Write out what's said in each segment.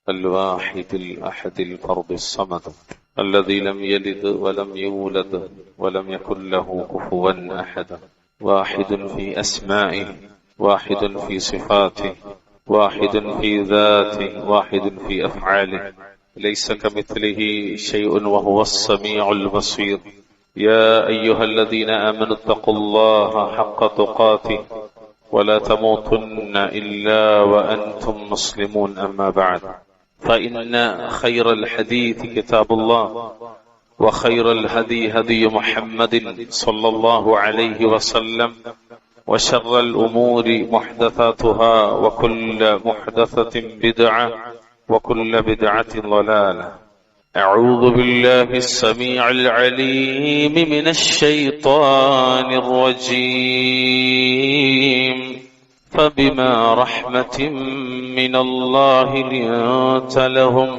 الواحد الأحد الفرد الصمد الذي لم يلد ولم يولد ولم يكن له كفوا أحد واحد في أسمائه واحد في صفاته واحد في ذاته واحد في أفعاله ليس كمثله شيء وهو السميع البصير يا أيها الذين آمنوا اتقوا الله حق تقاته ولا تموتن إلا وأنتم مسلمون أما بعد فإن خير الحديث كتاب الله وخير الهدي هدي محمد صلى الله عليه وسلم وشر الأمور محدثاتها وكل محدثة بدعة وكل بدعة ضلالة أعوذ بالله السميع العليم من الشيطان الرجيم فبما رحمة من الله لنت لهم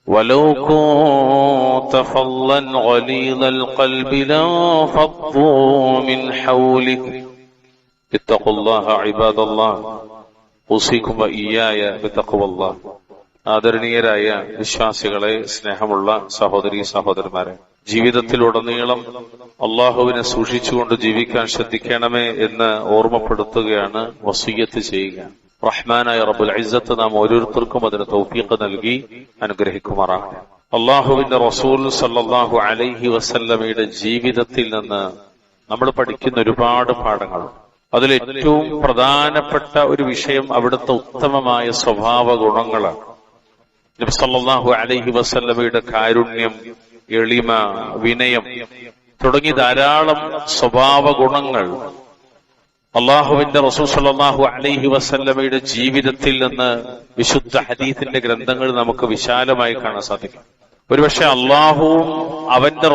ولو كنت فظا غليظ القلب لانفضوا من حولك اتقوا الله عباد الله أوصيكم وإياي بتقوى الله. ആദരണീയരായ വിശ്വാസികളെ, സ്നേഹമുള്ള സഹോദരീ സഹോദരന്മാരെ, ജീവിതത്തിലുടനീളം അള്ളാഹുവിനെ സൂക്ഷിച്ചുകൊണ്ട് ജീവിക്കാൻ ശ്രദ്ധിക്കണമേ എന്ന് ഓർമ്മപ്പെടുത്തുകയാണ്, വസിയ്യത്ത് ചെയ്യുക. റഹ്മാനായ റബ്ബുൽ ഇസ്സത്ത് നാം ഓരോരുത്തർക്കും അതിന് തൗഫീഖ് നൽകി അനുഗ്രഹിക്കുമാറാകട്ടെ. അള്ളാഹുവിന്റെ റസൂൽ സല്ലല്ലാഹു അലൈഹി വസല്ലമയുടെ ജീവിതത്തിൽ നിന്ന് നമ്മൾ പഠിക്കുന്ന ഒരുപാട് പാഠങ്ങൾ. അതിലേറ്റവും പ്രധാനപ്പെട്ട ഒരു വിഷയം അവിടുത്തെ ഉത്തമമായ സ്വഭാവ ഗുണങ്ങളാണ്. നബി സല്ലല്ലാഹു അലൈഹി വസല്ലമയുടെ കാരുണ്യം, എളിമ, വിനയം തുടങ്ങി ധാരാളം സ്വഭാവ ഗുണങ്ങൾ അള്ളാഹുവിന്റെ റസൂൽ സല്ലല്ലാഹു അലൈഹി വസല്ലമയുടെ ജീവിതത്തിൽ നിന്ന് വിശുദ്ധ ഹദീസിന്റെ ഗ്രന്ഥങ്ങൾ നമുക്ക് വിശാലമായി കാണാൻ സാധിക്കും. ഒരുപക്ഷെ അള്ളാഹുവും അവന്റെ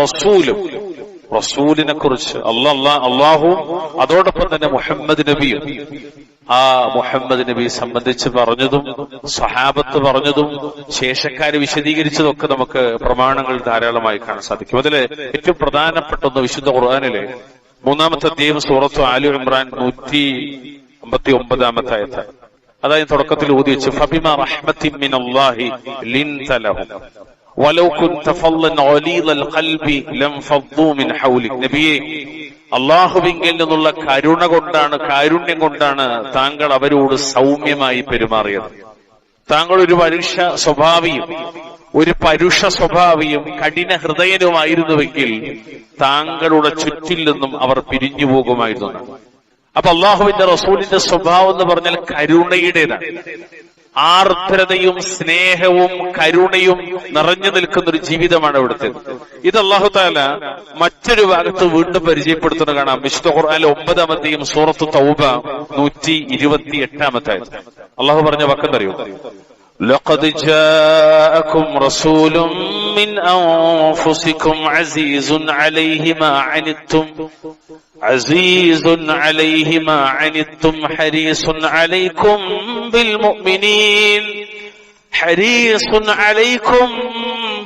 റസൂലിനെ കുറിച്ച് അള്ളാഹുവും അതോടൊപ്പം തന്നെ മുഹമ്മദ് നബിയും ആ മുഹമ്മദ് നബി സംബന്ധിച്ച് പറഞ്ഞതും സ്വഹാബത്ത് പറഞ്ഞതും ശേഷക്കാര് വിശദീകരിച്ചതൊക്കെ നമുക്ക് പ്രമാണങ്ങൾ ധാരാളമായി കാണാൻ സാധിക്കും. അതിലെ ഏറ്റവും പ്രധാനപ്പെട്ട ഒന്ന് വിശുദ്ധ ഖുർആനിലെ 3-ാമത്തെ അധ്യായം സൂറത്ത് ആലി ഇംറാൻ 159-ാമത്തെ ആയത്ത്. അതായത് തുടക്കത്തിൽ ഓതി വെച്ച് ഫബിമാ റഹ്മത്തിൻ മിനല്ലാഹി ലിൻത ലഹും വലൗ കുൻത ഫളൻ ഗലീദൽ ഖൽബി ലംഫദ്ദൂ മിൻ ഹൗലിക്. നബിയേ, അള്ളാഹുവിങ്കിൽ നിന്നുള്ള കാരുണ്യം കൊണ്ടാണ് താങ്കൾ അവരോട് സൗമ്യമായി പെരുമാറിയത്. താങ്കൾ ഒരു പരുഷ സ്വഭാവിയും കഠിന ഹൃദയനുമായിരുന്നുവെങ്കിൽ താങ്കളുടെ ചുറ്റിൽ നിന്നും അവർ പിരിഞ്ഞു പോകുമായിരുന്നു. അപ്പൊ അള്ളാഹുവിന്റെ റസൂലിന്റെ സ്വഭാവം എന്ന് പറഞ്ഞാൽ കരുണയുടേതാണ്. ആർദ്രതയും സ്നേഹവും കരുണയും നിറഞ്ഞു നിൽക്കുന്ന ഒരു ജീവിതമാണ് ഇവിടുത്തെ. ഇത് അല്ലാഹു തആല മറ്റൊരു ഭാഗത്ത് വീണ്ടും പരിചയപ്പെടുത്തുന്നത് കാണാം. വിശുദ്ധ ഖുർആനിലെ 9-ാം അധ്യായം സൂറത്ത് തൗബ 128-ാമത്തെ ആയത്ത്. അല്ലാഹു പറഞ്ഞ വാക്കെന്തറിയോ? لقد جاءكم رسول من أنفسكم عزيز عليه ما عنتم حريص عليكم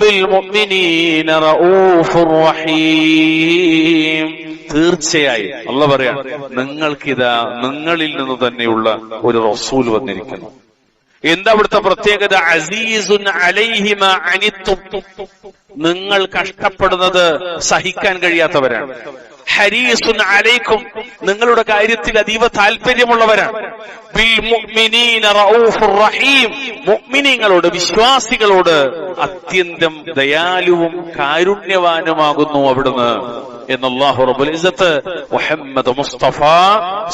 بالمؤمنين رؤوف رحيم. തീർച്ചയായും അല്ലാഹു പറയാണ്, നിങ്ങളിൽ നിന്ന് തന്നെയുള്ള ഒരു റസൂൽ വന്നിരിക്കുന്നു. എന്താ അവിടുത്തെ പ്രത്യേകത? അസീസുൻ അലൈഹി മാ അനിത്തും, നിങ്ങൾ കഷ്ടപ്പെടുന്നത് സഹിക്കാൻ കഴിയാത്തവരാണ്. ഹരീസുൻ അലൈക്കും, നിങ്ങളുടെ കാര്യത്തിൽ അതീവ താല്പര്യമുള്ളവരാണ്. ബിൽ മുഅ്മിനീന റഊഫുർ റഹീം, മുഅ്മിനീങ്ങളോട്, വിശ്വാസികളോട് അത്യന്തം ദയാലുവും കാരുണ്യവാനുമാകുന്നു അവിടുന്ന് എന്ന് അല്ലാഹു റബ്ബുൽ ഇസ്സത്ത് മുഹമ്മദ് മുസ്തഫ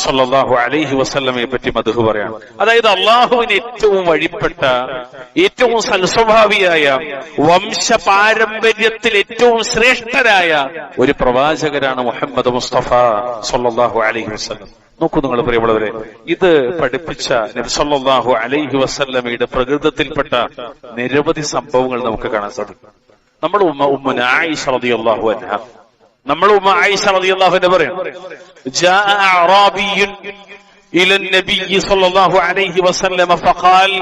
സല്ലല്ലാഹു അലൈഹി വസല്ലമയെ പറ്റി മദ്ഹ് പറയാണ്. അതായത് അള്ളാഹുവിന് ഏറ്റവും വഴിപ്പെട്ട, ഏറ്റവും സൽസ്വഭാവിയായ, വംശപാരമ്പര്യത്തിൽ ഏറ്റവും ശ്രേഷ്ഠരായ ഒരു പ്രവാചകരാണ് മുഹമ്മദ് മുസ്തഫ സല്ലല്ലാഹു അലൈഹി വസല്ലം. നോക്കൂ നിങ്ങൾ പ്രിയമുള്ളവരെ, ഇത് പഠിപ്പിച്ച നബി സല്ലല്ലാഹു അലൈഹി വസല്ലമയുടെ പ്രകൃതത്തിൽപ്പെട്ട നിരവധി സംഭവങ്ങൾ നമുക്ക് കാണാൻ സാധിക്കും. നമ്മൾ ഉമ്മ ആയിഷ റളിയല്ലാഹു അൻഹ പറയാം, ജാഅ അഅറാബിയ്യുൻ ഇല നബി സല്ലല്ലാഹു അലൈഹി വസല്ലം ഫഖാൽ,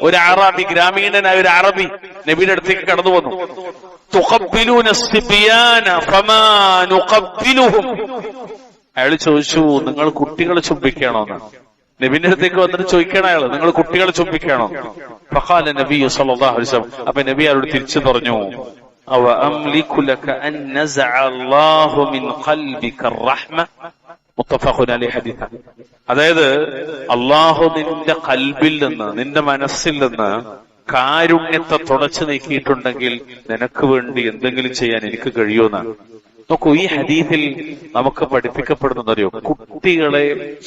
ഒരു അറാബി, ഗ്രാമീണനായ ഒരു അറബി നബിയുടെ അടുത്തേക്ക് കടന്നു വന്നു. തുഖബ്ബിലൂന സിബിയാന ഫമാ നുഖബ്ബിലുഹും, അയാൾ ചോദിച്ചു, നിങ്ങൾ കുട്ടികളെ ചുംബിക്കണോന്ന്? നബിന്റെ അടുത്തേക്ക് വന്നിട്ട് ചോദിക്കണ അയാള്, നിങ്ങൾ കുട്ടികളെ ചുംബിക്കണോ? ഫഖാല നബി സല്ലല്ലാഹു അലൈഹി വസല്ലം, അപ്പൊ നബി അവരോട് തിരിച്ചു പറഞ്ഞു, അവ അംലികു ലക അൻ നസഅ അല്ലാഹു മിൻ ഖൽബിക റഹ്മ. മുത്തഫഖുൻ അലൈഹി ഹദീസ്. അതായത് അല്ലാഹു നിന്റെ ഖൽബിൽ നിന്ന്, നിന്റെ മനസ്സിൽ നിന്ന് കാരുണ്യത്തെ തുടച്ചു നീക്കിയിട്ടുണ്ടെങ്കിൽ നിനക്ക് വേണ്ടി എന്തെങ്കിലും ചെയ്യാൻ എനിക്ക് കഴിയുമെന്നാണ്. നോക്കൂ, ഈ ഹദീസിൽ നമുക്ക് പഠിപ്പിക്കപ്പെടുന്നതറിയോ, കുട്ടികളെ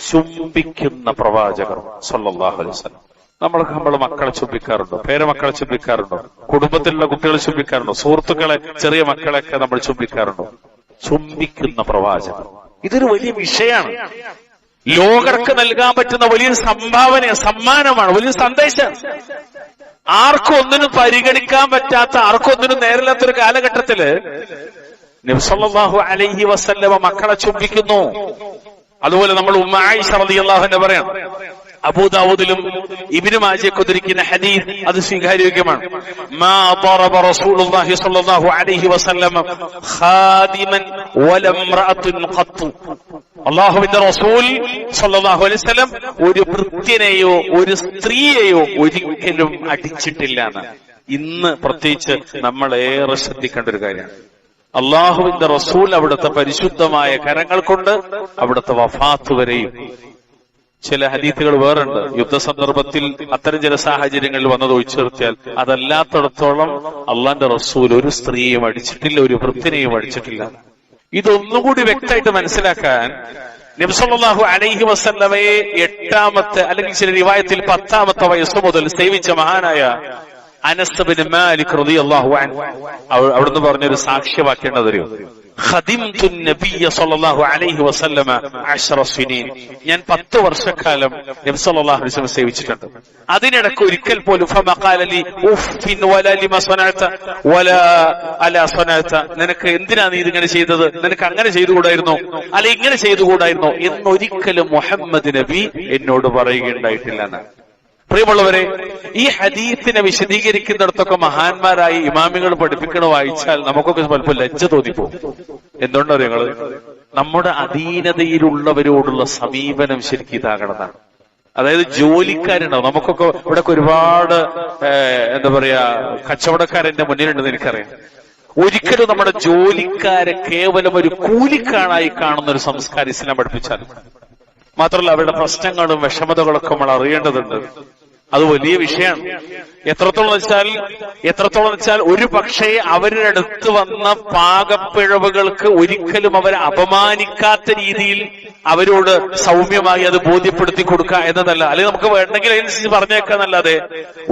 ചുംബിക്കുന്ന പ്രവാചകർ സല്ലല്ലാഹു അലൈഹി വസല്ലം. നമ്മളെ മക്കളെ ചുംബിക്കാറുണ്ടോ? പേരമക്കളെ ചുംബിക്കാറുണ്ടോ? കുടുംബത്തിലുള്ള കുട്ടികളെ ചുംബിക്കാറുണ്ടോ? സുഹൃത്തുക്കളെ, ചെറിയ മക്കളെയൊക്കെ നമ്മൾ ചുംബിക്കാറുണ്ടോ? ചുംബിക്കുന്ന പ്രവാചകർ, ഇതൊരു വലിയ വിഷയമാണ്. ലോകർക്ക് നൽകാൻ പറ്റുന്ന വലിയ സംഭാവന, സമ്മാനമാണ്, വലിയ സന്ദേശം. ആർക്കും ഒന്നിനും പരിഗണിക്കാൻ പറ്റാത്ത, ആർക്കും ഒന്നിനും നേരില്ലാത്തൊരു കാലഘട്ടത്തില് നബി സല്ലല്ലാഹു അലൈഹി വസല്ലമ മക്കളെ ചുംബിക്കുന്നു. അതുപോലെ നമ്മൾ ഉമ്മ ആയിഷ റളിയല്ലാഹു അൻഹ പറയാം, അബൂദാവൂദിലും ഇബ്നു മാജയ്ക്ക് ഉദ്ധരിക്കുന്ന ഹദീസ് അത് സ്വീകാര്യോഗ്യമാണ്. മാ ضرب റസൂലുള്ളാഹി സ്വല്ലല്ലാഹു അലൈഹി വസല്ലം ഖാദിമൻ വല ഇംറഅത്തുൻ ഖത്ത്. അല്ലാഹുവിന്റെ റസൂൽ സ്വല്ലല്ലാഹു അലൈഹി വസല്ലം ഒരു ഭൃത്യനെയോ ഒരു സ്ത്രീയെയോ ഒരിക്കലും അടിച്ചിട്ടില്ല എന്ന്. ഇന്ന് പ്രത്യേകിച്ച് നമ്മൾ ഏറെ ശ്രദ്ധിക്കേണ്ട ഒരു കാര്യമാണ്. അള്ളാഹുവിന്റെ റസൂൽ അവിടുത്തെ പരിശുദ്ധമായ കരങ്ങൾ കൊണ്ട് അവിടുത്തെ വഫാത്ത് വരെയും, ചില ഹദീസുകൾ വേറുണ്ട്, യുദ്ധസന്ദർഭത്തിൽ അത്തരം ചില സാഹചര്യങ്ങളിൽ വന്നത് ഒഴിച്ചു നിർത്തിയാൽ, അതല്ലാത്തടത്തോളം അള്ളാന്റെ റസൂൽ ഒരു സ്ത്രീയെയും അടിച്ചിട്ടില്ല, ഒരു വൃത്തിനെയും അടിച്ചിട്ടില്ല. ഇതൊന്നുകൂടി വ്യക്തമായിട്ട് മനസ്സിലാക്കാൻ നബി സല്ലല്ലാഹു അലൈഹി വസല്ലമയെ 8ാമത്തെ അല്ലെങ്കിൽ ചില റിവായത്തിൽ 10ാമത്തെ വയസ്സ് മുതൽ സേവിച്ച മഹാനായ അനസ് ബിൻ മാലിക് റളിയല്ലാഹു അൻഹു അവിടുന്ന് പറഞ്ഞൊരു സാക്ഷ്യവാക്യമുണ്ടതറിയോ, ഖദിംതു നബിയ സല്ലല്ലാഹു അലൈഹി വസല്ലമ 10 സിനീൻ. ഞാൻ 10 വർഷക്കാലം നബി സല്ലല്ലാഹു അലൈഹി വസല്ലം സേവിച്ചിട്ടുണ്ട്. അതിനിടയ്ക്ക് ഒരിക്കൽ പോലും ഫമഖാല ലി ഉഫ്ഫിൻ വലാ ലിമ സനഅത വലാ അലാ സനഅത, നിനക്ക് എന്തിനാ നീ ഇതിങ്ങനെ ചെയ്തത്, നിനക്ക് അങ്ങനെ ചെയ്തുകൂടായിരുന്നോ, അല്ല ഇങ്ങനെ ചെയ്തുകൂടായിരുന്നോ എന്നൊരിക്കലും മുഹമ്മദ് നബി എന്നോട് പറയുകയുണ്ടായിട്ടില്ല എന്നാണ്. പ്രിയമുള്ളവരെ, ഈ ഹദീസിനെ വിശദീകരിക്കുന്നിടത്തൊക്കെ മഹാന്മാരായ ഇമാമികൾ പഠിപ്പിക്കണ വായിച്ചാൽ നമുക്കൊക്കെ സ്വല്പം ലജ്ജ തോന്നിപ്പോകും. എന്തുകൊണ്ടോ ഞങ്ങള് നമ്മുടെ അധീനതയിലുള്ളവരോടുള്ള സമീപനം ശരിക്കും ഇതാകണമെന്നാണ്. അതായത് ജോലിക്കാരുണ്ടാവും, നമുക്കൊക്കെ ഇവിടെ ഒരുപാട് എന്താ പറയാ കച്ചവടക്കാരെന്റെ മുന്നിലുണ്ടെന്ന് എനിക്കറിയാം. ഒരിക്കലും നമ്മുടെ ജോലിക്കാരെ കേവലം ഒരു കൂലിക്കാണായി കാണുന്ന ഒരു സംസ്കാരം ഇസ്ലാം പഠിപ്പിച്ചാൽ, മാത്രമല്ല അവരുടെ പ്രശ്നങ്ങളും വിഷമതകളൊക്കെ നമ്മൾ അറിയേണ്ടതുണ്ട്. അത് വലിയ വിഷയമാണ്. എത്രത്തോളം വെച്ചാൽ ഒരു പക്ഷേ അവരുടെ അടുത്ത് വന്ന പാകപ്പിഴവുകൾക്ക് ഒരിക്കലും അവരെ അപമാനിക്കാത്ത രീതിയിൽ അവരോട് സൗമ്യമായി അത് ബോധ്യപ്പെടുത്തി കൊടുക്കുക എന്നതല്ല, അല്ലെങ്കിൽ നമുക്ക് വേണ്ടെങ്കിൽ അതിനനുസരിച്ച് പറഞ്ഞേക്കാന്നല്ലാതെ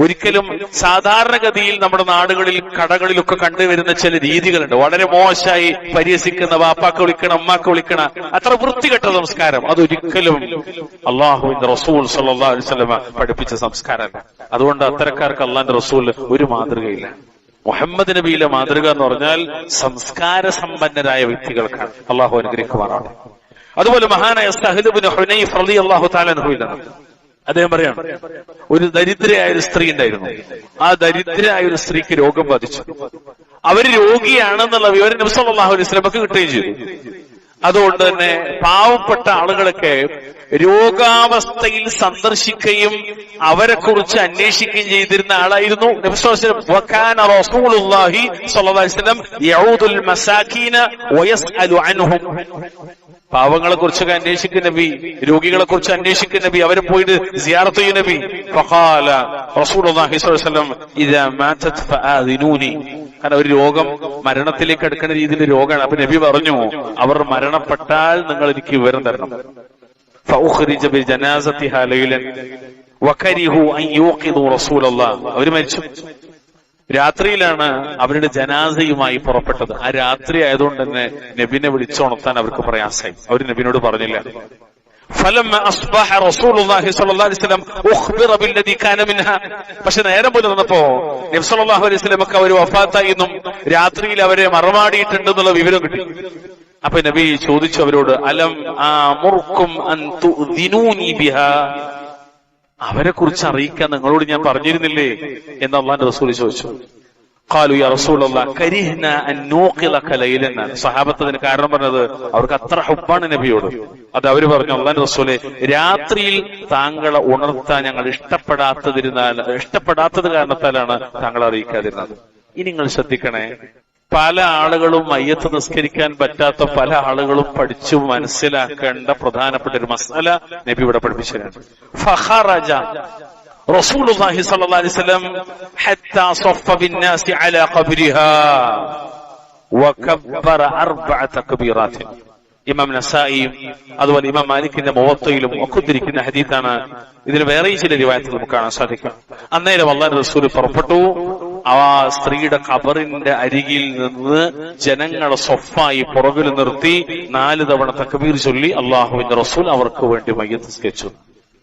ഒരിക്കലും സാധാരണഗതിയിൽ നമ്മുടെ നാടുകളിൽ കടകളിലൊക്കെ കണ്ടുവരുന്ന ചില രീതികളുണ്ട്. വളരെ മോശമായി പരിഹസിക്കുന്ന, വാപ്പാക്ക് വിളിക്കണം, അമ്മാക്ക് വിളിക്കണം, അത്ര വൃത്തികെട്ട സംസ്കാരം. അതൊരിക്കലും അള്ളാഹുവിന്റെ റസൂൽ സല്ലല്ലാഹു അലൈഹി വസല്ലം പഠിപ്പിച്ച സംസ്കാരമല്ല. അതുകൊണ്ട് അത്തരക്കാർക്ക് അള്ളാന്റെ റസൂൽ ഒരു മാതൃകയില്ല. മുഹമ്മദ് നബിയിലെ മാതൃക എന്ന് പറഞ്ഞാൽ സംസ്കാര സമ്പന്നരായ വ്യക്തികൾക്കാണ്. അള്ളാഹു അനുഗ്രഹിക്കുമാറാണ്. അതുപോലെ മഹാനായ സഹൽ ഇബ്നു ഹുനൈഫ് റളിയല്ലാഹു തആല അൻഹു, അദ്ദേഹം പറയാണ്, ഒരു ദരിദ്രയായ ഒരു സ്ത്രീ ഉണ്ടായിരുന്നു. ആ ദരിദ്രയായ ഒരു സ്ത്രീക്ക് രോഗം ബാധിച്ചു. അവര് രോഗിയാണെന്നുള്ള വിവരം നബി സല്ലല്ലാഹു അലൈഹി വസല്ലമക്ക് കിട്ടുകയും ചെയ്തു. അതുകൊണ്ട് തന്നെ പാവപ്പെട്ട ആളുകളൊക്കെ രോഗാവസ്ഥയിൽ സന്ദർശിക്കുകയും അവരെ കുറിച്ച് അന്വേഷിക്കുകയും ചെയ്തിരുന്ന ആളായിരുന്നു നബി റസൂലുള്ളാഹി സ്വല്ലല്ലാഹു അലൈഹി വസല്ലം യഊദുൽ മസാകീന വയസ്അലു അൻഹും. പാവങ്ങളെ കുറിച്ചൊക്കെ അന്വേഷിക്കുന്ന നബി, രോഗികളെ കുറിച്ച് അന്വേഷിക്കുന്ന നബി, അവരെ പോയിട്ട് സിയാറത്ത് ചെയ്യുന്ന നബി. ഫഖാല റസൂലുള്ളാഹി സ്വല്ലല്ലാഹു അലൈഹി വസല്ലം ഇദാ മാതത് ഫആദിനൂനി. കാരണം ഒരു രോഗം മരണത്തിലേക്ക് അടുക്കുന്ന രീതിയിൽ രോഗമാണ്. അപ്പൊ നബി പറഞ്ഞു, അവർ മരണപ്പെട്ടാൽ നിങ്ങൾ എനിക്ക് വിവരം തരണം. ഫഉഖ്രിജ ബിജനാസതിഹാ ലൈലൻ വകരിഹു അൻ യൂഖിദു റസൂലല്ലാഹ്. അവർ മരിച്ചു. രാത്രിയിലാണ് അവരുടെ ജനാസയുമായി പുറപ്പെട്ടത്. ആ രാത്രി ആയതുകൊണ്ട് തന്നെ നബിനെ വിളിച്ചുണർത്താൻ അവർക്ക് പ്രയാസമായി. അവർ നബിനോട് പറഞ്ഞില്ല. فلما اصبح رسول الله صلى الله عليه وسلم اخبر بالذي كان منها. പക്ഷെ നേരം പോലെ വന്നപ്പോ നബി സല്ലല്ലാഹു അലൈഹി വസല്ലമക്ക് അവർ വഫാത്തായി എന്നും രാത്രിയിൽ അവരെ മറമാടിയിട്ടുണ്ടെന്നുള്ള വിവരം കിട്ടി. അപ്പൊ നബി ചോദിച്ചു അവരോട്, അലം അമുർക്കും അൻ തുദിനൂനി ബിഹാ, അവരെ കുറിച്ച് അറിയിക്കാൻ നിങ്ങളോട് ഞാൻ പറഞ്ഞിരുന്നില്ലേ എന്ന് അല്ലാഹുവിന്റെ റസൂൽ ചോദിച്ചു. ഖാലു യാ റസൂലല്ലാഹ് കരിഹ്നാ അൻ നൂഖിലക ലൈലൻ. സഹാബത്ത് അതിന് കാരണം പറഞ്ഞത് അവർക്ക് അത്ര ഹുബ്ബാണ് നബിയോട്. അത് അവര് പറഞ്ഞു, അല്ലാഹുവിന്റെ റസൂലേ, രാത്രിയിൽ താങ്കളെ ഉണർത്താൻ ഞങ്ങൾ ഇഷ്ടപ്പെടാത്തത് കാരണത്താലാണ് താങ്കളെ അറിയിക്കാതിരുന്നത്. ഇനി നിങ്ങൾ ശ്രദ്ധിക്കണേ, പല ആളുകളും മയ്യത്ത് നിസ്കരിക്കാൻ പറ്റാത്ത പല ആളുകളും പഠിച്ചു മനസ്സിലാക്കേണ്ട പ്രധാനപ്പെട്ട ഒരു മസല നബി ഇവിടെ പഠിപ്പിച്ചതാണ്. ഫഖറജ റസൂലുള്ളാഹി സ്വല്ലല്ലാഹു അലൈഹി വസല്ലം ഹത്താ സഫ ബിന്നാസി അലാ ഖബ്രിഹാ വകബ്ബറ അർബഅ തക്ബീറാത്ത്. ഇമാം നസായിയും അതുപോലെ ഇമാം മാലിക്കിന്റെ മുവത്തയിലും ഒക്കെ ഉദ്ധരിക്കുന്ന ഹദീസാണ്. ഇതിൽ വേറെ ചില റിവായത്തുകൾ നമുക്ക് കാണാൻ സാധിക്കും. അന്നേരം അല്ലാഹുവിന്റെ റസൂൽ പുറപ്പെട്ടു. ആ സ്ത്രീയുടെ ഖബറിന്റെ അരികിൽ നിന്ന് ജനങ്ങളെ സ്വഫായി പുറകിൽ നിർത്തി 4 തവണ തക്ബീർ ചൊല്ലി അള്ളാഹുവിന്റെ റസൂൽ അവർക്ക് വേണ്ടി മയ്യത്ത് നിസ്കരിച്ചു.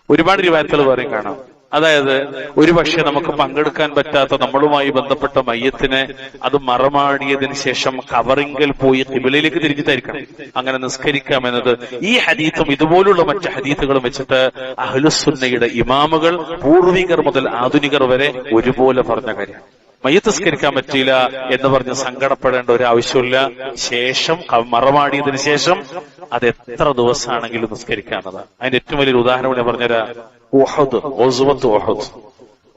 ഒരുപാട് റിവായത്തുകൾ വേറെയും കാണാം. അതായത് ഒരുപക്ഷെ നമുക്ക് പങ്കെടുക്കാൻ പറ്റാത്ത നമ്മളുമായി ബന്ധപ്പെട്ട മയ്യത്തിനെ അത് മറമാടിയതിനു ശേഷം ഖബറിങ്കൽ പോയി ഖിബലയിലേക്ക് തിരിഞ്ഞിട്ടായിരിക്കണം അങ്ങനെ നിസ്കരിക്കാമെന്നത് ഈ ഹദീസും ഇതുപോലുള്ള മറ്റ് ഹദീസുകളും വെച്ചിട്ട് അഹ്ലുസുന്നയുടെ ഇമാമുകൾ പൂർവികർ മുതൽ ആധുനികർ വരെ ഒരുപോലെ പറഞ്ഞ കാര്യം. മയ്യത്ത് നിസ്കരിക്കാൻ പറ്റിയില്ല എന്ന് പറഞ്ഞ് സങ്കടപ്പെടേണ്ട ഒരു ആവശ്യമില്ല. ശേഷം മറമാടിയതിനു ശേഷം അത് എത്ര ദിവസമാണെങ്കിലും നിസ്കരിക്കാവുന്നതാണ്. അതിന്റെ ഏറ്റവും വലിയൊരു ഉദാഹരണം ഞാൻ പറഞ്ഞുതരാം.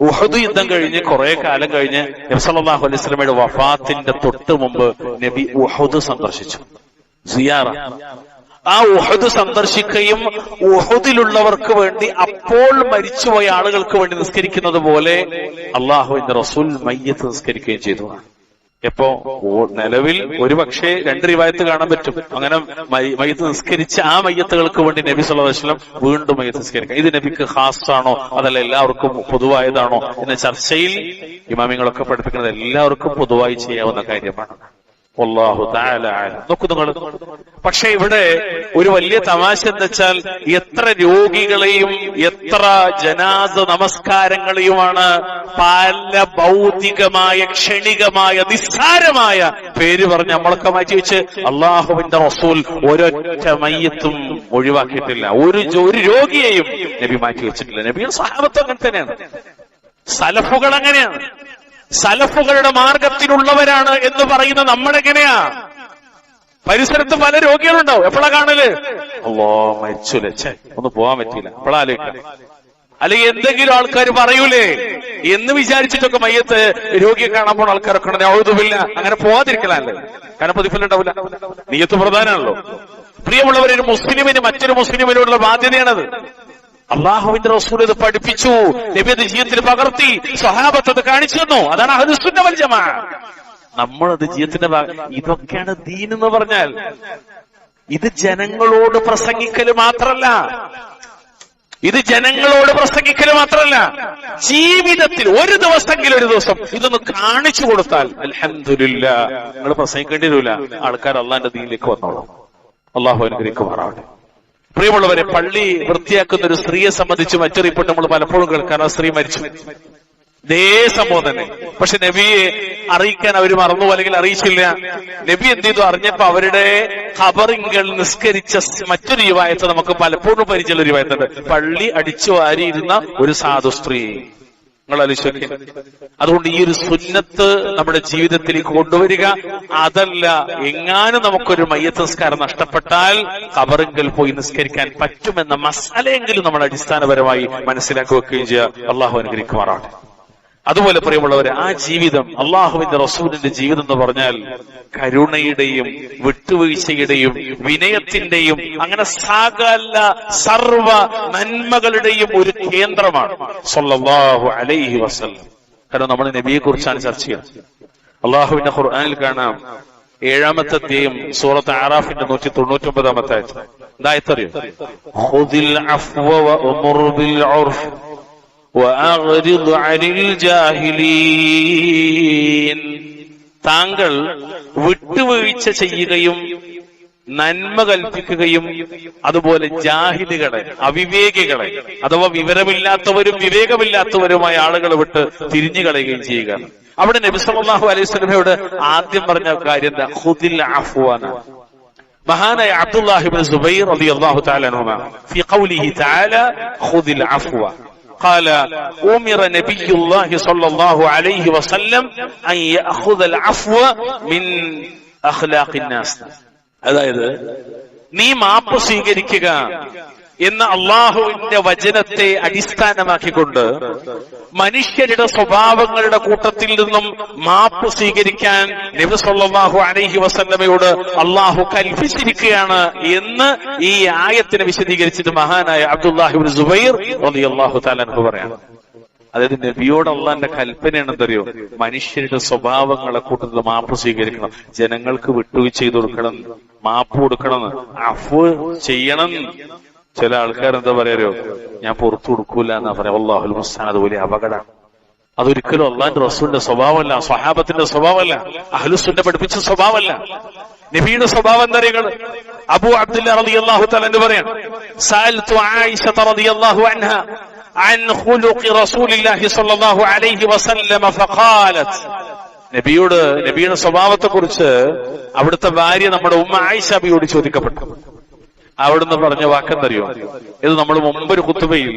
ഉഹദ് യുദ്ധം കഴിഞ്ഞ് കുറെ കാലം കഴിഞ്ഞ് നബി സല്ലല്ലാഹു അലൈഹി വസല്ലമയുടെ വഫാത്തിന്റെ തൊട്ട് മുമ്പ് നബി ഉഹദ് സന്ദർശിച്ചു. സിയാറ. ആ ഉഹദ് സന്ദർശിക്കുകയും ഉഹദിലുള്ളവർക്ക് വേണ്ടി അപ്പോൾ മരിച്ചുപോയ ആളുകൾക്ക് വേണ്ടി നിസ്കരിക്കുന്നത് പോലെ അള്ളാഹുവിന്റെ റസൂൽ മയ്യത്ത് നിസ്കരിക്കുകയും ചെയ്തു. എപ്പോ നിലവിൽ ഒരുപക്ഷെ 2 റിവായത്ത് കാണാൻ പറ്റും. അങ്ങനെ മയ്യത്ത് നിസ്കരിച്ച ആ മയ്യത്തുകൾക്ക് വേണ്ടി നബി സല്ലല്ലാഹു അലൈഹി വസല്ലം വീണ്ടും മയ്യത്ത് നിസ്കരിക്കാം. ഇത് നബിക്ക് ഖാസാണോ അതല്ല എല്ലാവർക്കും പൊതുവായതാണോ എന്ന ചർച്ചയിൽ ഇമാമിങ്ങളൊക്കെ പഠിപ്പിക്കുന്നത് എല്ലാവർക്കും പൊതുവായി ചെയ്യാവുന്ന കാര്യമാണ്. വല്ലാഹു തആല അലം. നോക്കൂ നിങ്ങൾ. പക്ഷെ ഇവിടെ ഒരു വലിയ തമാശ എന്താ വെച്ചാൽ എത്ര രോഗികളെയും എത്ര ജനാസ നമസ്കാരങ്ങളെയുമാണ് പല ഭൗതികമായ ക്ഷണികമായ നിസ്സാരമായ പേര് പറഞ്ഞ് നമ്മളൊക്കെ മാറ്റി വെച്ച് അള്ളാഹുവിന്റെ റസൂൽ ഒരൊറ്റ മയ്യത്തും ഒഴിവാക്കിയിട്ടില്ല. ഒരു രോഗിയെയും നബി മാറ്റി വെച്ചിട്ടില്ല. നബിയും സഹാബത്തും അങ്ങനെ തന്നെയാണ്. സലഫുകൾ അങ്ങനെയാണ്. സലഫുകളുടെ മാർഗത്തിലുള്ളവരാണ് എന്ന് പറയുന്ന നമ്മളെങ്ങനെയാ? പരിസരത്ത് പല രോഗികളുണ്ടാവും. എപ്പോഴാ കാണല്? അല്ലോ മരിച്ചുലേ, ഒന്ന് പോവാൻ പറ്റിയില്ല, എപ്പോഴാലോചിക്കാം. അല്ലെങ്കിൽ എന്തെങ്കിലും ആൾക്കാർ പറയൂലേ എന്ന് വിചാരിച്ചിട്ടൊക്കെ മയ്യത്ത് രോഗിയെ കാണാൻ പോണ ആൾക്കാരൊക്കെ ഉണ്ട്. ഔദുബില്ല, അങ്ങനെ പോവാതിരിക്കലല്ലേ, കാരണം പ്രതിഫലമുണ്ടാവില്ല. നിയ്യത്ത് പ്രധാനമാണല്ലോ. പ്രിയമുള്ളവർ, ഒരു മുസ്ലിമിന് മറ്റൊരു മുസ്ലിമിനോടുള്ള ബാധ്യതയാണത്. അള്ളാഹുവിന്റെ റസൂൽ ഇത് പഠിപ്പിച്ചു, നബി അത് ജീവിതത്തിൽ പകർത്തി, സ്വഹാബത്ത് അത് കാണിച്ചു തന്നു. അതാണ് അഹ്ലുസുന്ന വൽ ജമാഅ. നമ്മളത് ജീവിതത്തിന്റെ ഇതൊക്കെയാണ് ദീൻ എന്ന് പറഞ്ഞാൽ. ഇത് ജനങ്ങളോട് പ്രസംഗിക്കല് മാത്രല്ല, ജീവിതത്തിൽ ഒരു ദിവസം ഇതൊന്ന് കാണിച്ചു കൊടുത്താൽ അൽഹംദുലില്ലാഹ്, നിങ്ങൾ പ്രസംഗിക്കേണ്ടി വരില്ല. ആൾക്കാർ അള്ളാന്റെ ദീനിലേക്ക് വന്നോളാം. അള്ളാഹു അനുഗ്രഹിക്കുമാറാവട്ടെ. പ്രിയമുള്ളവരെ, പള്ളി വൃത്തിയാക്കുന്ന ഒരു സ്ത്രീയെ സംബന്ധിച്ച് മറ്റു റിപ്പോർട്ട് നമ്മൾ പലപ്പോഴും കേൾക്കാൻ, ആ സ്ത്രീ മരിച്ചു. ഇതേ സംഭവം തന്നെ. പക്ഷെ നബിയെ അറിയിക്കാൻ അവർ മറന്നു, അല്ലെങ്കിൽ അറിയിച്ചില്ല. നബി എന്ത് ചെയ്തു? അറിഞ്ഞപ്പോ അവരുടെ ഖബറിങ്കൽ നിസ്കരിച്ച മറ്റൊരു റിവായത്ത് നമുക്ക് പലപ്പോഴും പരിചയമുള്ള റിവായത്തുണ്ട്. പള്ളി അടിച്ചു വാരിയിരുന്ന ഒരു സാധു സ്ത്രീ. നിങ്ങൾ ആലോചിക്കുക. അതുകൊണ്ട് ഈ ഒരു സുന്നത്ത് നമ്മുടെ ജീവിതത്തിലേക്ക് കൊണ്ടുവരിക. അതല്ല, എങ്ങാനും നമുക്കൊരു മയ്യത്ത് നിസ്കാരം നഷ്ടപ്പെട്ടാൽ ഖബറിങ്കൽ പോയി നിസ്കരിക്കാൻ പറ്റുമെന്ന മസാലയെങ്കിലും നമ്മൾ അടിസ്ഥാനപരമായി മനസ്സിലാക്കി വെക്കുകയും ചെയ്യുക. അള്ളാഹു അനുഗ്രഹിക്കുമാറാണ്. അതുപോലെ പ്രിയമുള്ളവരെ, ആ ജീവിതം, അള്ളാഹുവിന്റെ റസൂലിന്റെ ജീവിതം എന്ന് പറഞ്ഞാൽ കരുണയുടെയും വിട്ടുവീഴ്ചയുടെയും വിനയത്തിന്റെയും അങ്ങനെ സകല സർവ നന്മകളുടെയും ഒരു കേന്ദ്രമാണ് സ്വല്ലല്ലാഹു അലൈഹി വസല്ലം. കാരണം നമ്മൾ നബിയെ കുറിച്ചാണ് ചർച്ച ചെയ്യുന്നത്. അള്ളാഹുവിന്റെ ഖുർആനിൽ കാണാം, 7-ാമത്തെ അധ്യായം സൂറത്ത് അറാഫിന്റെ 199-ാമത്തെ ആയത്ത്. എന്തായത്തറിയോ? ഖുദിൽ അഫ്വ വഅ്മുർ ബിൽ ഉർഫ് വഅഗ്രിദ് അനിൽ ജാഹിലീൻ. താങ്കൾ വിട്ടുവീഴ്ച ചെയ്യുകയും നന്മ കൽപ്പിക്കുകയും അതുപോലെ ജാഹിലുകളെ, അവിവേകികളെ അഥവാ വിവരമില്ലാത്തവരും വിവേകമില്ലാത്തവരുമായ ആളുകളെ വിട്ട് തിരിഞ്ഞു കളയുകയും ചെയ്യുക. അവിടെ നബി സല്ലല്ലാഹു അലൈഹി വസല്ലമയോട് ആദ്യം പറഞ്ഞ കാര്യം എന്താ? ഖുദിൽ അഫ്വാന. മഹാനായ അബ്ദുല്ലാഹി ഇബ്നു സുബൈർ റളിയല്ലാഹു തആല അൻഹുമാ ഫീ ഖൗലിഹി തആല ഖുദിൽ അഫ്വ, قال أمر نبي الله صلى الله عليه وسلم أن يأخذ العفو من أخلاق الناس. അതായത് നീ മാപ്പ് സ്വീകരിക്കുക എന്ന അള്ളാഹുവിന്റെ വചനത്തെ അടിസ്ഥാനമാക്കിക്കൊണ്ട് മനുഷ്യരുടെ സ്വഭാവങ്ങളുടെ കൂട്ടത്തിൽ നിന്നും മാപ്പ് സ്വീകരിക്കാൻ നബി സല്ലല്ലാഹു അലൈഹി വസല്ലമയോട് അള്ളാഹു കൽപ്പിച്ചിരിക്കുകയാണ് എന്ന് ഈ ആയത്തിനെ വിശദീകരിച്ചിട്ട് മഹാനായ അബ്ദുല്ലാഹി ഇബ്നു സുബൈർ റളിയല്ലാഹു തആല അൻഹു പറയാണ്. അതായത് നബിയോട് അള്ളാന്റെ കൽപ്പനയാണ് എന്തറിയോ, മനുഷ്യരുടെ സ്വഭാവങ്ങളെ കൂട്ടത്തിൽ മാപ്പ് സ്വീകരിക്കണം, ജനങ്ങൾക്ക് വിട്ടുവീഴ്ച ചെയ്ത് കൊടുക്കണം, മാപ്പ് കൊടുക്കണം, അഫ്വ് ചെയ്യണം. ചില ആൾക്കാർ എന്താ പറയാരോ, ഞാൻ പുറത്തു കൊടുക്കൂല എന്നാ പറയാ. അല്ലാഹുൽ മുസ്തആൻ, അത് വലിയ അപകടമാണ്. അതൊരിക്കലും അള്ളാന്റെ റസൂലിന്റെ സ്വഭാവമല്ല, സ്വഹാബത്തിന്റെ സ്വഭാവമല്ല, അഹ്ലുസുന്ന പഠിപ്പിച്ച സ്വഭാവമല്ല. നബിയുടെ സ്വഭാവം എന്താ പറയുക? അബൂ അബ്ദുല്ലാ റളിയല്ലാഹു തആല എന്ന് പറയാണ്, സഅൽതു ആയിഷ റളിയല്ലാഹു അൻഹ عن خلق رسول الله صلى الله عليه وسلم فقالت. നബിയുടെ സ്വഭാവത്തെ കുറിച്ച് അവിടുത്തെ ഭാര്യ നമ്മുടെ ഉമ്മ ആയിഷ ബിയോട് ചോദിക്കപ്പെട്ടു. അവിടുന്ന് പറഞ്ഞ വാക്കെന്തറിയോ? ഇത് നമ്മൾ മുമ്പൊരു ഖുതുബയിൽ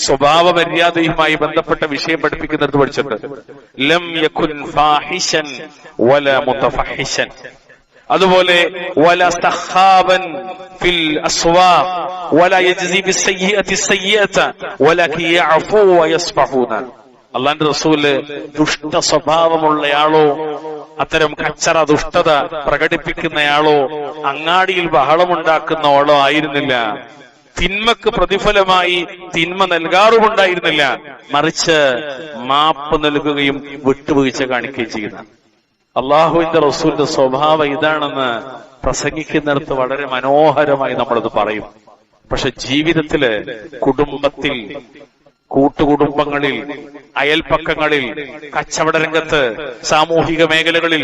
സ്വഭാവ മര്യാദയുമായി ബന്ധപ്പെട്ട വിഷയം പഠിപ്പിക്കുന്നിടത്ത് പഠിച്ചിട്ടുണ്ട്. ലം യകുൻ ഫാഹിഷൻ വല മുതഫഹിഷൻ, അതുപോലെ വല സഖാബൻ ഫിൽ അസ്വാഖ് വല യജ്സി ബിസ്സയ്യിഅതി സയ്യിഅത വലകി യഅഫു വയസ്ഫഹൂന. അല്ലാഹുവിന്റെ റസൂല് ദുഷ്ട സ്വഭാവമുള്ളയാളോ, അത്തരം കച്ചറ ദുഷ്ടത പ്രകടിപ്പിക്കുന്നയാളോ, അങ്ങാടിയിൽ ബഹളമുണ്ടാക്കുന്ന ആളോ ആയിരുന്നില്ല. തിന്മക്ക് പ്രതിഫലമായി തിന്മ നൽകാറുമുണ്ടായിരുന്നില്ല. മറിച്ച് മാപ്പ് നൽകുകയും വിട്ടുവീഴ്ച കാണിക്കുകയും ചെയ്യുന്ന അള്ളാഹുവിന്റെ റസൂലിന്റെ സ്വഭാവം ഇതാണെന്ന് പ്രസംഗിക്കുന്നിടത്ത് വളരെ മനോഹരമായി നമ്മളത് പറയും. പക്ഷെ ജീവിതത്തില്, കുടുംബത്തിൽ, കൂട്ടുകുടുംബങ്ങളിൽ, അയൽപ്പക്കങ്ങളിൽ, കച്ചവട രംഗത്ത്, സാമൂഹിക മേഖലകളിൽ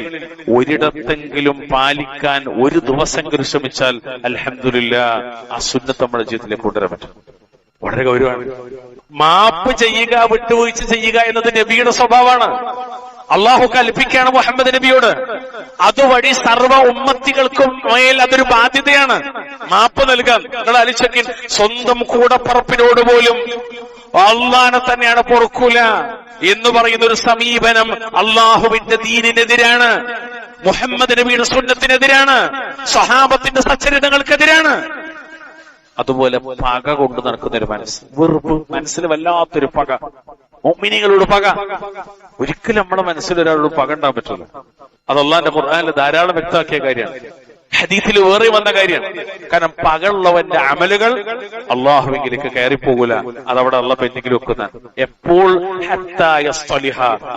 ഒരിടത്തെങ്കിലും പാലിക്കാൻ ഒരു ദിവസമെങ്കിലും ശ്രമിച്ചാൽ അൽഹംദുലില്ലാഹ് ആ സുന്നത്ത് നമ്മുടെ ജീവിതത്തിലേക്ക് കൊണ്ടുവരാൻ പറ്റും. വളരെ ഗൗരവമാണ്. മാപ്പ് ചെയ്യുക, വിട്ടുവീഴ്ച ചെയ്യുക എന്നത് നബിയുടെ സ്വഭാവമാണ്. അള്ളാഹു കൽപ്പിക്കുകയാണ് മുഹമ്മദ് നബിയോട്. അതുവഴി സർവ്വ ഉമ്മത്തികൾക്കും മേൽ അതൊരു ബാധ്യതയാണ്, മാപ്പ് നൽകാൻ. നിങ്ങൾ ആലോചിക്കുക, സ്വന്തം കൂടപ്പറപ്പിനോട് പോലും അള്ളാനെ തന്നെയാണ് പൊറുക്കൂല എന്ന് പറയുന്ന ഒരു സമീപനം അള്ളാഹുവിന്റെ ദീനിനെതിരാണ്, മുഹമ്മദ് നബിയുടെ സുന്നത്തിനെതിരാണ്, സ്വഹാബത്തിന്റെ സച്ചരിതങ്ങൾക്കെതിരാണ്. അതുപോലെ പക കൊണ്ട് നടക്കുന്ന ഒരു മനസ്സ്, വെറുപ്പ്, മനസ്സിൽ വല്ലാത്തൊരു പക, മുഅ്മിനീങ്ങളോട് പക. ഒരിക്കലും നമ്മുടെ മനസ്സിൽ ഒരാളോട് പക ഉണ്ടാകാൻ പറ്റില്ല. അത് അല്ലാഹുവിന്റെ ഖുർആനിൽ ധാരാളം വ്യക്തമാക്കിയ കാര്യമാണ്, ഹദീസിൽ വേറെ വന്ന കാര്യമാണ്. കാരണം പകയുള്ളവന്റെ അമലുകൾ അള്ളാഹുവിലേക്ക് കയറിപ്പോകൂല, അതവിടെ അള്ളാഹ് പെൻഡിങ്ങിൽ വെക്കുന്ന. എപ്പോൾ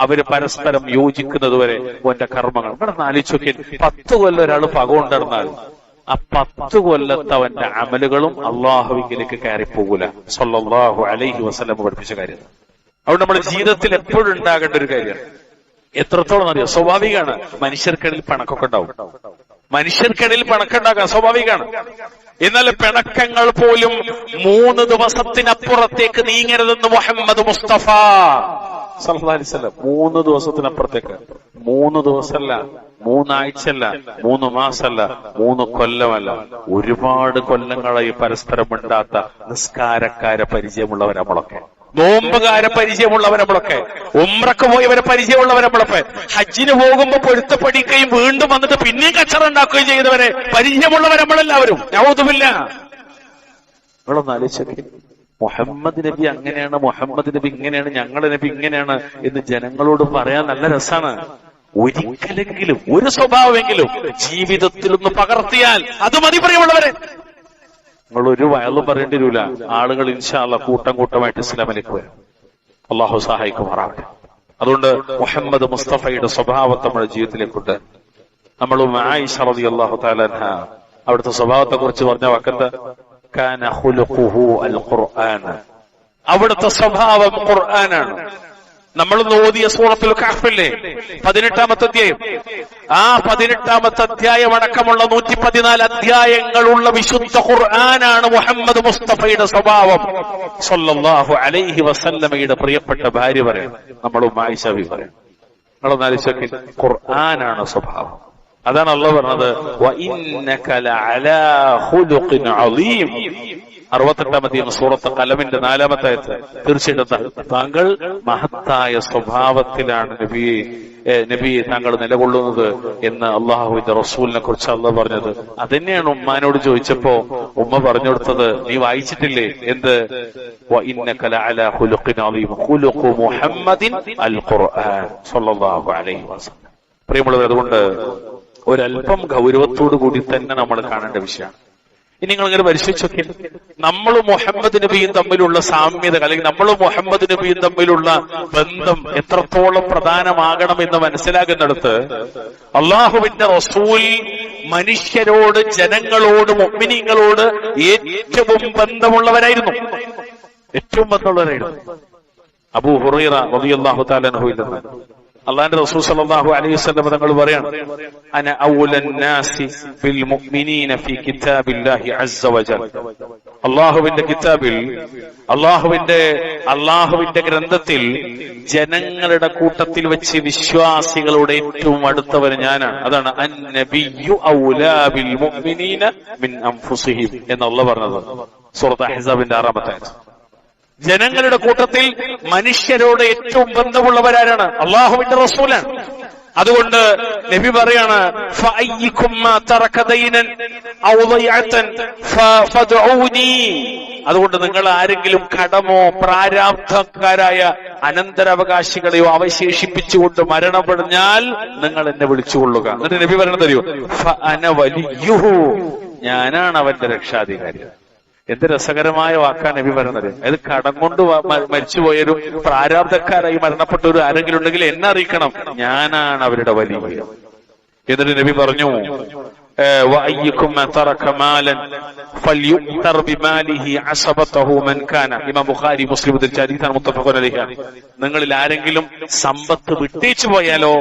അവര് പരസ്പരം യോജിക്കുന്നത് വരെ ഓന്റെ കർമ്മങ്ങൾ. ഇവിടെ ആലോചിച്ച് 10 കൊല്ലം ഒരാൾ പക കൊണ്ടിരുന്നാൽ ആ 10 കൊല്ലത്തെ അവന്റെ അമലുകളും അള്ളാഹുവിലേക്ക് കയറിപ്പോകൂല. സ്വല്ലല്ലാഹു അലൈഹി വസല്ലം പഠിപ്പിച്ച കാര്യം. അവിടെ നമ്മുടെ ജീവിതത്തിൽ എപ്പോഴും ഉണ്ടാകേണ്ട ഒരു കാര്യമാണ്. എത്രത്തോളം അറിയാം, സ്വാഭാവികമാണ്. മനുഷ്യർക്കിടയിൽ പിണക്കൊക്കെ ഉണ്ടാവും, മനുഷ്യർക്കിടയിൽ പിണക്കുണ്ടാകാൻ സ്വാഭാവികമാണ്. എന്നാൽ പിണക്കങ്ങൾ പോലും 3 ദിവസത്തിനപ്പുറത്തേക്ക് നീങ്ങരുതെന്ന് മുഹമ്മദ് മുസ്തഫ സല്ലല്ലാഹു അലൈഹി വസല്ലം. 3 ദിവസത്തിനപ്പുറത്തേക്ക്. 3 ദിവസമല്ല, 3 ആഴ്ചയല്ല, 3 മാസമല്ല, 3 കൊല്ലമല്ല, ഒരുപാട് കൊല്ലങ്ങളായി പരസ്പരം മിണ്ടാത്ത നിസ്കാരക്കാരെ പരിചയമുള്ളവർ നമ്മളൊക്കെ, നോമ്പുകാരെ പരിചയമുള്ളവർ നമ്മളൊക്കെ, ഉംറക്ക് പോയവരെ പരിചയമുള്ളവർ നമ്മളൊക്കെ, ഹജ്ജിന് പോകുമ്പോ പൊരുത്തപ്പെടിക്കുകയും വീണ്ടും വന്നിട്ട് പിന്നെയും കച്ചറ ഉണ്ടാക്കുകയും ചെയ്തവരെ പരിചയമുള്ളവർ നമ്മളെല്ലാവരും. നഊദുബില്ലാ. നിങ്ങളൊന്ന് ആലോചിച്ചേ, മുഹമ്മദ് നബി അങ്ങനെയാണ്, മുഹമ്മദ് നബി ഇങ്ങനെയാണ്, ഞങ്ങളുടെ നബി ഇങ്ങനെയാണ് എന്ന് ജനങ്ങളോട് പറയാൻ നല്ല രസാണ്. ഒരിക്കലെങ്കിലും ഒരു സ്വഭാവമെങ്കിലും ജീവിതത്തിൽ ഒന്ന് പകർത്തിയാൽ അത് മതി പ്രിയമുള്ളവരെ. നിങ്ങൾ ഒരു വയലും പറയേണ്ടി വരില്ല. ആളുകൾ ഇൻഷാ അല്ലാഹ് കൂട്ടം കൂട്ടമായിട്ട് ഇസ്ലാമിലേക്ക് വരും. അള്ളാഹു സഹായിക്കുമാറാവട്ടെ. അതുകൊണ്ട് മുഹമ്മദ് മുസ്തഫയുടെ സ്വഭാവത്തെ നമ്മുടെ ജീവിതത്തിലേക്കുണ്ട്. നമ്മൾ ആയിഷ റളിയല്ലാഹു തആല അൻഹ അവിടുത്തെ സ്വഭാവത്തെ കുറിച്ച് പറഞ്ഞ വാക്കെന്താ? കാന ഖുലുഖുഹു അൽ ഖുർആൻ. അവിടുത്തെ സ്വഭാവം ഖുർആനാണ്. നമ്മൾ ഓതിയ സൂറത്തുൽ കഹ്ഫിലെ 18-ാമത്തെ അധ്യായം, ആ 18-ാമത്തെ അധ്യായം അടക്കമുള്ള 114 അധ്യായങ്ങളുള്ള വിശുദ്ധ ഖുർആനാണ് മുഹമ്മദ് മുസ്തഫയുടെ സ്വഭാവം. സല്ലല്ലാഹു അലൈഹി വസല്ലമയുടെ പ്രിയപ്പെട്ട ഭാര്യ പറയും, നമ്മളും ആയിഷ ബി പറയും. നിങ്ങളൊന്ന് ആലോചിച്ച്, ഖുർആനാണ് സ്വഭാവം. അതാണ് അല്ലാഹു പറഞ്ഞത്, വഇന്നക ലഅലാ ഖുലുഖിൻ അളീം. 68 സൂറത്ത് ഖലമിന്റെ 4-ാമത്തെ ആയത്ത്. തീർച്ചയായിട്ടും താങ്കൾ മഹത്തായ സ്വഭാവത്തിലാണ് നബിയെ താങ്കൾ നിലകൊള്ളുന്നത് എന്ന് അള്ളാഹുവിന്റെ റസൂലിനെ കുറിച്ച് അള്ളാഹ് പറഞ്ഞത്. അതന്നെയാണ് ഉമ്മാനോട് ചോദിച്ചപ്പോ ഉമ്മ പറഞ്ഞു കൊടുത്തത്. നീ വായിച്ചിട്ടില്ലേ എന്ത്? വഇന്നക ലഅലാ ഖുലുഖിൻ അളീം ഖുലുഖു മുഹമ്മദിൻ അൽ ഖുർആൻ സ്വല്ലല്ലാഹു അലൈഹി വസല്ലം. പ്രിയമുള്ളവർ, അതുകൊണ്ട് ഒരല്പം ഗൗരവത്തോടു കൂടി തന്നെ നമ്മൾ കാണേണ്ട വിഷയമാണ്. ഇനി നിങ്ങൾ ഇങ്ങനെ പരിശോധിച്ചൊക്കെ നമ്മളും മുഹമ്മദ് നബിയും തമ്മിലുള്ള സാമ്യത അല്ലെങ്കിൽ നമ്മളും മുഹമ്മദ് നബിയും തമ്മിലുള്ള ബന്ധം എത്രത്തോളം പ്രധാനമാകണം എന്ന് മനസ്സിലാകുന്നിടത്ത് അള്ളാഹുവിന്റെ റസൂൽ മനുഷ്യരോട്, ജനങ്ങളോട്, മുഅ്മിനീങ്ങളോട് ഏറ്റവും ബന്ധമുള്ളവരായിരുന്നു. ഏറ്റവും ബന്ധമുള്ളവരായിരുന്നു. അബൂ ഹുറൈറ റളിയല്ലാഹു തആല അൻഹുവിൽ നിന്ന് അള്ളാഹുവിന്റെ റസൂൽ സല്ലല്ലാഹു അലൈഹി വസല്ലം തങ്ങൾ പറയാണ്, അന അവ്വലൻ നാസി ബിൽ മുഅ്മിനീന ഫീ കിതാബില്ലാഹി അസ്സ വജൽ. അള്ളാഹുവിന്റെ കിതാബിൽ, അള്ളാഹുവിന്റെ ഗ്രന്ഥത്തിൽ ജനങ്ങളുടെ കൂട്ടത്തിൽ വെച്ച് വിശ്വാസികളുടെ ഏറ്റവും അടുത്തവർ ഞാനാണ്. അതാണ് അന്നബിയ്യു ഔലാ ബിൽ മുഅ്മിനീന മിൻ അൻഫുസിഹിം എന്ന് അള്ളാഹ് പറഞ്ഞത് സൂറത്ത് അഹ്സാബിന്റെ 6-ാമത്തെ ആയത്ത്. ജനങ്ങളുടെ കൂട്ടത്തിൽ മനുഷ്യരോട് ഏറ്റവും ബന്ധമുള്ളവരാരാണ്? അള്ളാഹുവിന്റെ റസൂലാണ്. അതുകൊണ്ട് നബി പറയാണ്, അതുകൊണ്ട് നിങ്ങൾ ആരെങ്കിലും കടമോ പ്രാരാബ്ധക്കാരായ അനന്തരാവകാശികളെയോ അവശേഷിപ്പിച്ചുകൊണ്ട് മരണപ്പെടുന്നാൽ നിങ്ങൾ എന്നെ വിളിച്ചുകൊള്ളുക. എന്നിട്ട് നബി പറയണത് അറിയോ? ഫഅന വലിയുഹു, ഞാനാണ് അവന്റെ രക്ഷാധികാരി. എന്ത് രസകരമായ വാക്കാണ് നബി പറയുന്നത്. അത് കടം കൊണ്ട് മരിച്ചുപോയൊരു പ്രാരാബ്ധക്കാരായി മരണപ്പെട്ടവർ ആരെങ്കിലും ഉണ്ടെങ്കിൽ എന്നെ അറിയിക്കണം, ഞാനാണ് അവരുടെ വലിയ. എന്നിട്ട് നബി പറഞ്ഞു, ഇമാം ബുഖാരി മുസ്ലിം മുത്തഫഖുൻ അലൈഹി. നിങ്ങളിൽ ആരെങ്കിലും സമ്പത്ത് വിട്ടേച്ചു പോയാലോ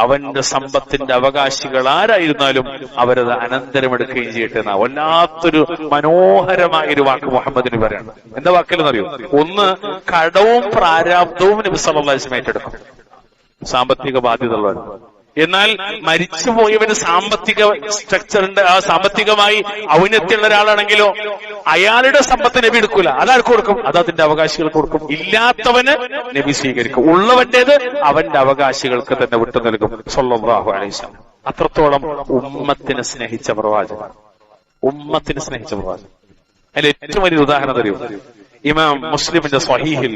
അവന്റെ സമ്പത്തിന്റെ അവകാശികൾ ആരായിരുന്നാലും അവരത് അനന്തരമെടുക്കുകയും ചെയ്യട്ടെ എന്നാ. വല്ലാത്തൊരു മനോഹരമായ ഒരു വാക്ക് മുഹമ്മദ് നബി പറയാണ്. എന്താ വാക്കെന്നറിയോ? ഒന്ന്, കടവും പ്രാരാബ്ദവും നബി സല്ലല്ലാഹു അലൈഹി വസല്ലം ഏറ്റെടുക്കും, സാമ്പത്തിക ബാധ്യതയുള്ളവർ. എന്നാൽ മരിച്ചുപോയവന് സാമ്പത്തിക സ്ട്രക്ചറിന്റെ സാമ്പത്തികമായി ഔന്നത്യമുള്ള ഒരാളാണെങ്കിലോ അയാളുടെ സമ്പത്ത് നബി എടുക്കൂല. അതാർക്ക് കൊടുക്കും? അത് അതിന്റെ അവകാശികൾക്ക് കൊടുക്കും. ഇല്ലാത്തവന് നബി സ്വീകരിക്കും. ഉള്ളവന്റേത് അവന്റെ അവകാശികൾക്ക് തന്നെ വിട്ടു നൽകും സ്വല്ലല്ലാഹു അലൈഹി വസല്ലം. അത്രത്തോളം ഉമ്മത്തിനെ സ്നേഹിച്ച പ്രവാചകൻ. അതിൽ ഏറ്റവും വലിയ ഉദാഹരണം അറിയൂ, ഇമാം മുസ്ലിമിന്റെ സ്വഹീഹിൽ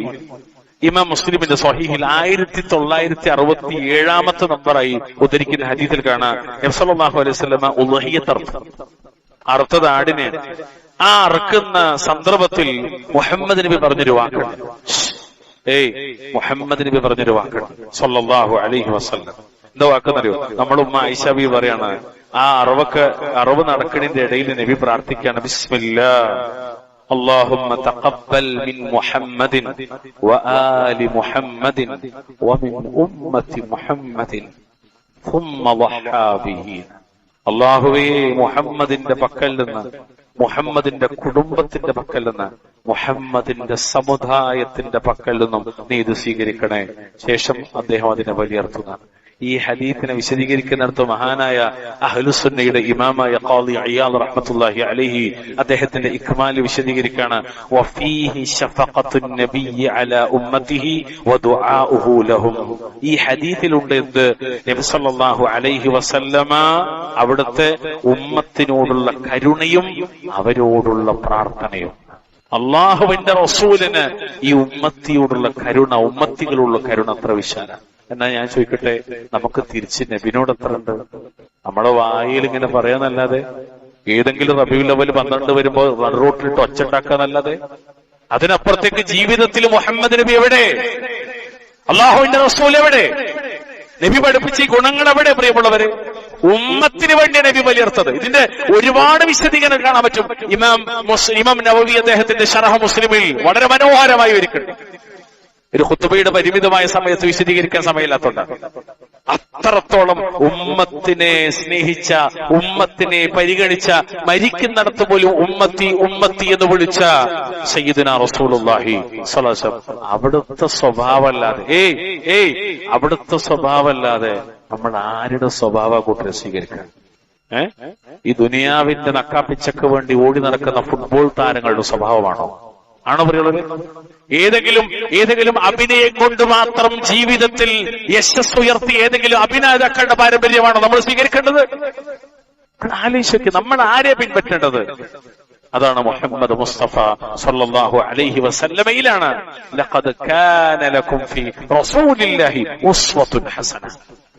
1967 നമ്പറായി ഉദ്ധരിക്കുന്ന ഹദീസിൽ കാണാം, നബി സല്ലല്ലാഹു അലൈഹി വസല്ലം ഉദ്ഹിയ്യത്ത് അറുത്തത് ആടിനെ ആ അറുക്കുന്ന സന്ദർഭത്തിൽ മുഹമ്മദ് നബി പറഞ്ഞൊരു വാക്കുണ്ട്. മുഹമ്മദ് നബി പറഞ്ഞൊരു വാക്കുണ്ട് സല്ലല്ലാഹു അലൈഹി വസല്ലം. എന്താ വാക്കെന്നറിയോ? നമ്മുടെ ഉമ്മ ആയിഷ ബീവി പറയാണ്, ആ അറവ് നടക്കണിന്റെ ഇടയിൽ നബി പ്രാർത്ഥിക്കാണ്, ബിസ്മില്ലാഹ് اللهم تقبل من محمد وآل محمد ومن أمة محمد ثم ضحى به. അള്ളാഹുവേ, മുഹമ്മദിന്റെ പക്കൽ നിന്ന്, മുഹമ്മദിന്റെ കുടുംബത്തിന്റെ പക്കൽ നിന്ന്, മുഹമ്മദിന്റെ സമുദായത്തിന്റെ പക്കൽ നിന്നും നീ ഇത് സ്വീകരിക്കണേ. ശേഷം അദ്ദേഹം അതിനെ വലിയർത്തുന്നതാണ്. ഈ ഹദീസിനെ വിശദീകരിക്കുന്നിടത്ത് മഹാനായ അഹ്ലുസുന്നയുടെ ഇമാമായ ഖാദി ഇയാദ് റഹ്മത്തുള്ളാഹി അലൈഹി അദ്ദേഹത്തിന്റെ ഇക്മാൽ വിശദീകരിക്കാണ്, വഫീഹി ശഫഖത്തുൻ നബിയ്യി അലാ ഉമ്മത്തിഹി വദുആഉഹു ലഹും. ഈ ഹദീസിലുണ്ട് എന്ത്? നബി സല്ലല്ലാഹു അലൈഹി വസല്ലമ അവിടുത്തെ ഉമ്മത്തിനോടുള്ള കരുണയും അവരോടുള്ള പ്രാർത്ഥനയും. അള്ളാഹുവിന്റെ റസൂലിന് ഈ ഉമ്മത്തിയോടുള്ള കരുണ, ഉമ്മത്തികളുള്ള കരുണ അത്ര വിശാലാണ്. എന്നാ ഞാൻ ചോദിക്കട്ടെ, നമുക്ക് തിരിച്ച് നബിനോട് എത്ര ഉണ്ട്? നമ്മുടെ വായിൽ ഇങ്ങനെ പറയാന്നല്ലാതെ, ഏതെങ്കിലും റബീഉൽ അവ്വൽ 12 വരുമ്പോ റോട്ടിലിട്ട് ഒച്ചുണ്ടാക്കാന്നല്ലാതെ, അതിനപ്പുറത്തേക്ക് ജീവിതത്തിൽ മുഹമ്മദ് നബി എവിടെ? അള്ളാഹുവിന്റെ റസൂൽ എവിടെ? നബി പഠിപ്പിച്ച ഈ ഗുണങ്ങൾ എവിടെ? പ്രിയമുള്ളവരെ, ഉമ്മത്തിന് വേണ്ടി നബി വലിയർത്തത്. ഇതിന്റെ ഒരുപാട് വിശദീകരണം കാണാൻ പറ്റും. ഇമാം നവവി അദ്ദേഹത്തിന്റെ ശറഹ് മുസ്ലിമിൽ വളരെ മനോഹരമായി ഒരുക്കുന്നുണ്ട്. ഒരു ഖുത്ബയുടെ പരിമിതമായ സമയത്ത് വിശദീകരിക്കാൻ സമയമില്ലാത്തതുകൊണ്ട് അത്രത്തോളം ഉമ്മത്തിനെ സ്നേഹിച്ച, ഉമ്മത്തിനെ പരിഗണിച്ച, മരിക്കുന്നിടത്ത് പോലും ഉമ്മത്തി ഉമ്മത്തി എന്ന് വിളിച്ച സയ്യിദുനാ റസൂലുള്ളാഹി സ്വല്ലല്ലാഹു അലൈഹി വസല്ലം അവിടുത്തെ സ്വഭാവമല്ലാതെ അവിടുത്തെ സ്വഭാവമല്ലാതെ നമ്മൾ ആരുടെ സ്വഭാവ കൂട്ടരെ സ്വീകരിക്കാൻ? ഈ ദുനിയാവിന്റെ നക്കാപ്പിച്ചക്ക് വേണ്ടി ഓടി നടക്കുന്ന ഫുട്ബോൾ താരങ്ങളുടെ സ്വഭാവമാണോ? ആണോ പറയുള്ളത്? ഏതെങ്കിലും അഭിനയം കൊണ്ട് മാത്രം ജീവിതത്തിൽ യശസ് ഉയർത്തി ഏതെങ്കിലും അഭിനേതാക്കളുടെ പാരമ്പര്യമാണോ നമ്മൾ സ്വീകരിക്കേണ്ടത്? ആലോചിക്ക്, നമ്മൾ ആരെ പിൻപറ്റേണ്ടത്? അതാണ് മുഹമ്മദ് മുസ്തഫ സല്ലല്ലാഹു അലൈഹി വസല്ലമയിലാണ് ലഖദ് കാന ലക്കും ഫീ റസൂലില്ലാഹി ഉസ്വത്തുൻ ഹസന.